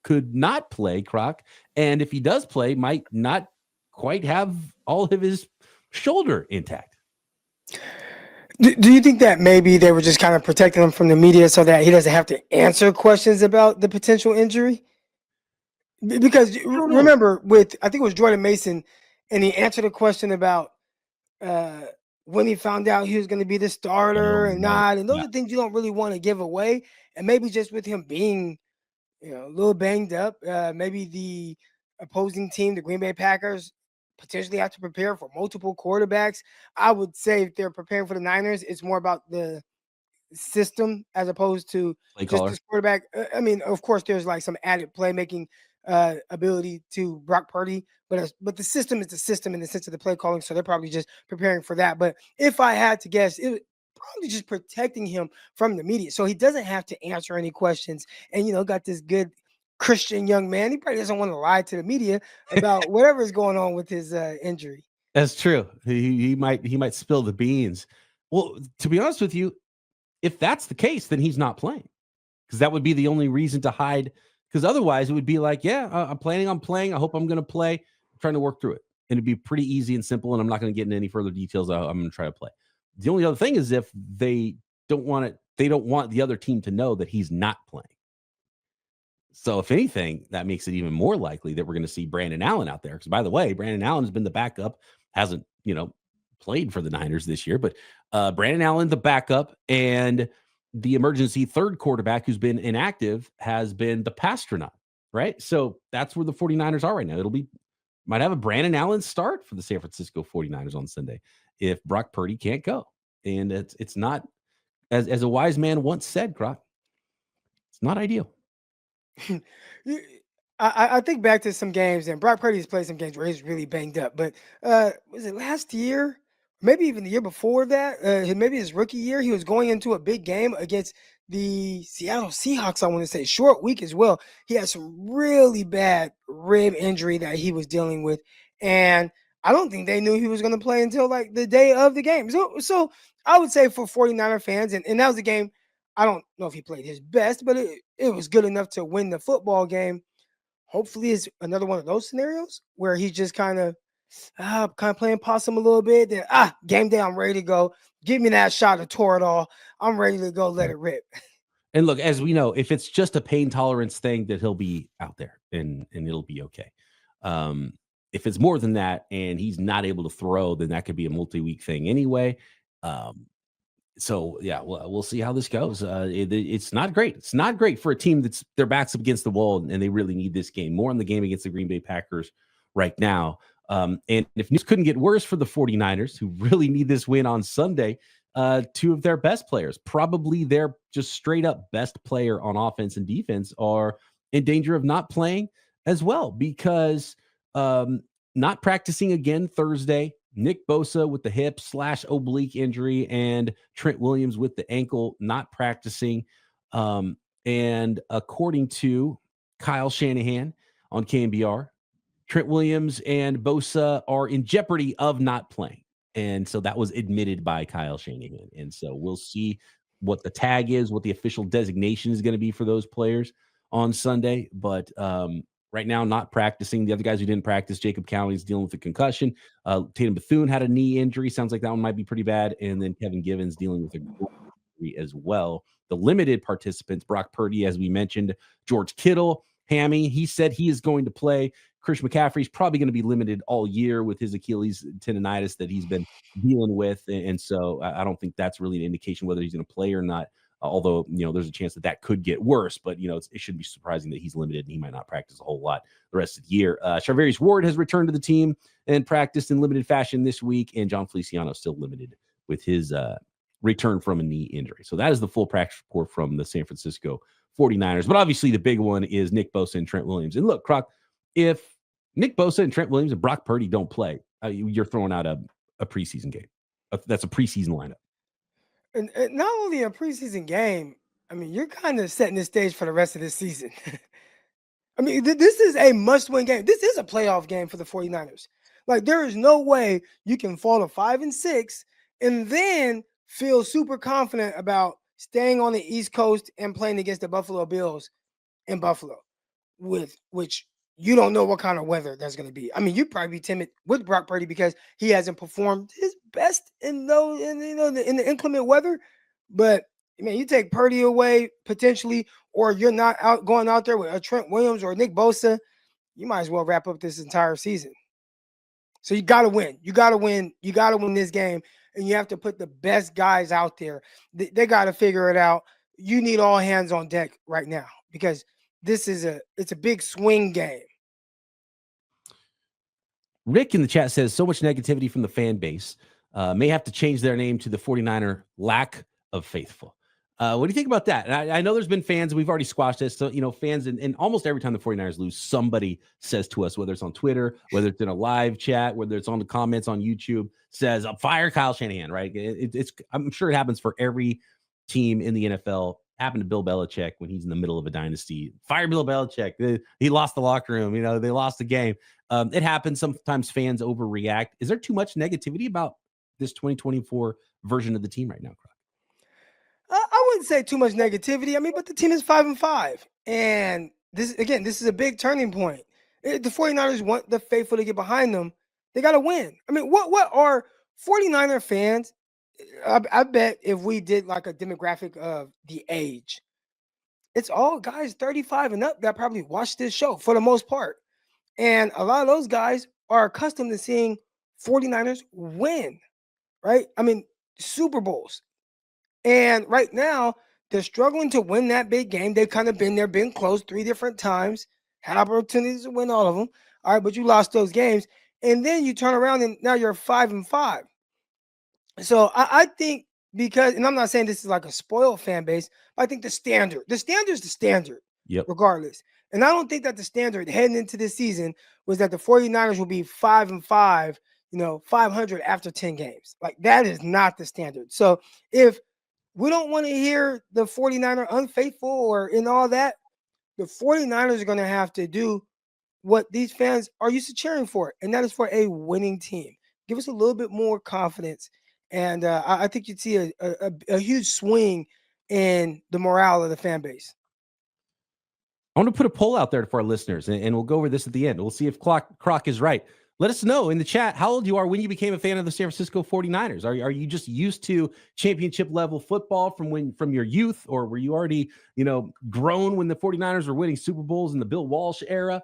could not play, Croc. And if he does play, might not quite have all of his shoulder intact. Do you think that maybe they were just kind of protecting him from the media so that he doesn't have to answer questions about the potential injury? Because remember, I think it was Jordan Mason, and he answered a question about when he found out he was going to be the starter and not. And those are things you don't really want to give away. And maybe just with him being, a little banged up, maybe the opposing team, the Green Bay Packers, potentially have to prepare for multiple quarterbacks. I would say if they're preparing for the Niners, it's more about the system as opposed to just this quarterback. I mean, of course, there's like some added playmaking ability to Brock Purdy, but the system is the system in the sense of the play calling, so they're probably just preparing for that. But if I had to guess, it was probably just protecting him from the media, so he doesn't have to answer any questions. And got this good Christian young man. He probably doesn't want to lie to the media about whatever is going on with his injury. That's true. He might spill the beans. Well, to be honest with you, if that's the case, then he's not playing, because that would be the only reason to hide. Because otherwise it would be like, I'm planning on playing. I hope I'm going to play. I'm trying to work through it. And it'd be pretty easy and simple. And I'm not going to get into any further details. I'm going to try to play. The only other thing is if they don't want the other team to know that he's not playing. So if anything, that makes it even more likely that we're going to see Brandon Allen out there. Because by the way, Brandon Allen has been the backup, hasn't, played for the Niners this year, but Brandon Allen, the backup, and the emergency third quarterback who's been inactive has been the Pasternak, right? So that's where the 49ers are right now. Might have a Brandon Allen start for the San Francisco 49ers on Sunday if Brock Purdy can't go. And it's not, as a wise man once said, Croc, it's not ideal. I think back to some games, and Brock Purdy's played some games where he's really banged up. But was it last year? Maybe even the year before that, maybe his rookie year, he was going into a big game against the Seattle Seahawks, I want to say, short week as well. He had some really bad rib injury that he was dealing with. And I don't think they knew he was going to play until like the day of the game. So I would say for 49er fans, and that was a game, I don't know if he played his best, but it was good enough to win the football game. Hopefully it's another one of those scenarios where he's just kind of playing possum a little bit. Then game day, I'm ready to go. Give me that shot of Toradol. I'm ready to go. Let it rip. And look, as we know, if it's just a pain tolerance thing, that he'll be out there and it'll be okay. If it's more than that and he's not able to throw, then that could be a multi-week thing anyway. So yeah, we'll see how this goes. It's not great. It's not great for a team that's their backs up against the wall and they really need this game. More on the game against the Green Bay Packers right now. And if news couldn't get worse for the 49ers, who really need this win on Sunday, two of their best players, probably their just straight up best player on offense and defense, are in danger of not playing as well because not practicing again Thursday. Nick Bosa with the hip / oblique injury and Trent Williams with the ankle not practicing. And according to Kyle Shanahan on KNBR, Trent Williams and Bosa are in jeopardy of not playing. And so that was admitted by Kyle Shanahan. And so we'll see what the tag is, what the official designation is going to be for those players on Sunday. But right now, not practicing. The other guys who didn't practice, Jacob Cowley's dealing with a concussion. Tatum Bethune had a knee injury. Sounds like that one might be pretty bad. And then Kevin Givens dealing with a injury as well. The limited participants, Brock Purdy, as we mentioned, George Kittle, hammy. He said he is going to play. Christian McCaffrey's probably going to be limited all year with his Achilles tendonitis that he's been dealing with. And so I don't think that's really an indication whether he's going to play or not. Although, there's a chance that could get worse, but, it shouldn't be surprising that he's limited and he might not practice a whole lot the rest of the year. Charvarius Ward has returned to the team and practiced in limited fashion this week, and John Feliciano still limited with his return from a knee injury. So that is the full practice report from the San Francisco 49ers. But obviously the big one is Nick Bosa and Trent Williams. And look, Croc, if Nick Bosa and Trent Williams and Brock Purdy don't play, you're throwing out a preseason game. That's a preseason lineup. And not only a preseason game, I mean, you're kind of setting the stage for the rest of this season. I mean, this is a must-win game. This is a playoff game for the 49ers. Like, there is no way you can fall to 5-6 and then feel super confident about staying on the East Coast and playing against the Buffalo Bills in Buffalo, which you don't know what kind of weather there's going to be. I mean, you'd probably be timid with Brock Purdy because he hasn't performed his best in the inclement weather. But man, you take Purdy away potentially, or you're not going out there with a Trent Williams or Nick Bosa, you might as well wrap up this entire season. So you got to win. You got to win. You got to win this game, and you have to put the best guys out there. They got to figure it out. You need all hands on deck right now because it's a big swing game. Rick in the chat says so much negativity from the fan base. May have to change their name to the 49er lack of faithful. What do you think about that? And I know there's been fans, we've already squashed this. So, fans, and almost every time the 49ers lose, somebody says to us, whether it's on Twitter, whether it's in a live chat, whether it's on the comments on YouTube, says, fire Kyle Shanahan, right? I'm sure it happens for every team in the NFL. Happened to Bill Belichick when he's in the middle of a dynasty. Fire Bill Belichick. He lost the locker room. They lost the game. It happens. Sometimes fans overreact. Is there too much negativity about this 2024 version of the team right now, Croc? I wouldn't say too much negativity. I mean, but the team is 5-5. And this is a big turning point. The 49ers want the faithful to get behind them. They got to win. I mean, what are 49er fans? I bet if we did like a demographic of the age, it's all guys 35 and up that probably watch this show for the most part. And a lot of those guys are accustomed to seeing 49ers win, right? I mean, Super Bowls. And right now, they're struggling to win that big game. They've kind of been there, been close 3 different times, had opportunities to win all of them. All right, but you lost those games. And then you turn around and now you're 5-5. So I think because, and I'm not saying this is like a spoiled fan base, but I think the standard is the standard, regardless. And I don't think that the standard heading into this season was that the 49ers will be 5-5, 500 after 10 games. Like, that is not the standard. So if we don't want to hear the 49er unfaithful or in all that, the 49ers are going to have to do what these fans are used to cheering for, and that is for a winning team. Give us a little bit more confidence. And I think you'd see a huge swing in the morale of the fan base. I want to put a poll out there for our listeners, and we'll go over this at the end. We'll see if Croc is right. Let us know in the chat how old you are when you became a fan of the San Francisco 49ers. Are you just used to championship level football from your youth, or were you already, grown when the 49ers were winning Super Bowls in the Bill Walsh era?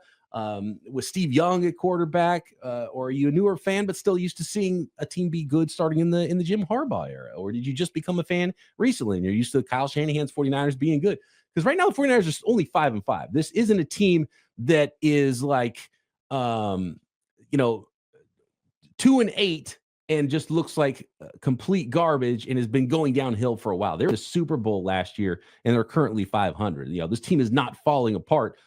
With Steve Young at quarterback, or are you a newer fan but still used to seeing a team be good starting in the Jim Harbaugh era? Or did you just become a fan recently and you're used to Kyle Shanahan's 49ers being good? Because right now the 49ers are only 5-5. This isn't a team that is like 2-8 and just looks like complete garbage and has been going downhill for a while. They were in the Super Bowl last year and they're currently 500. This team is not falling apart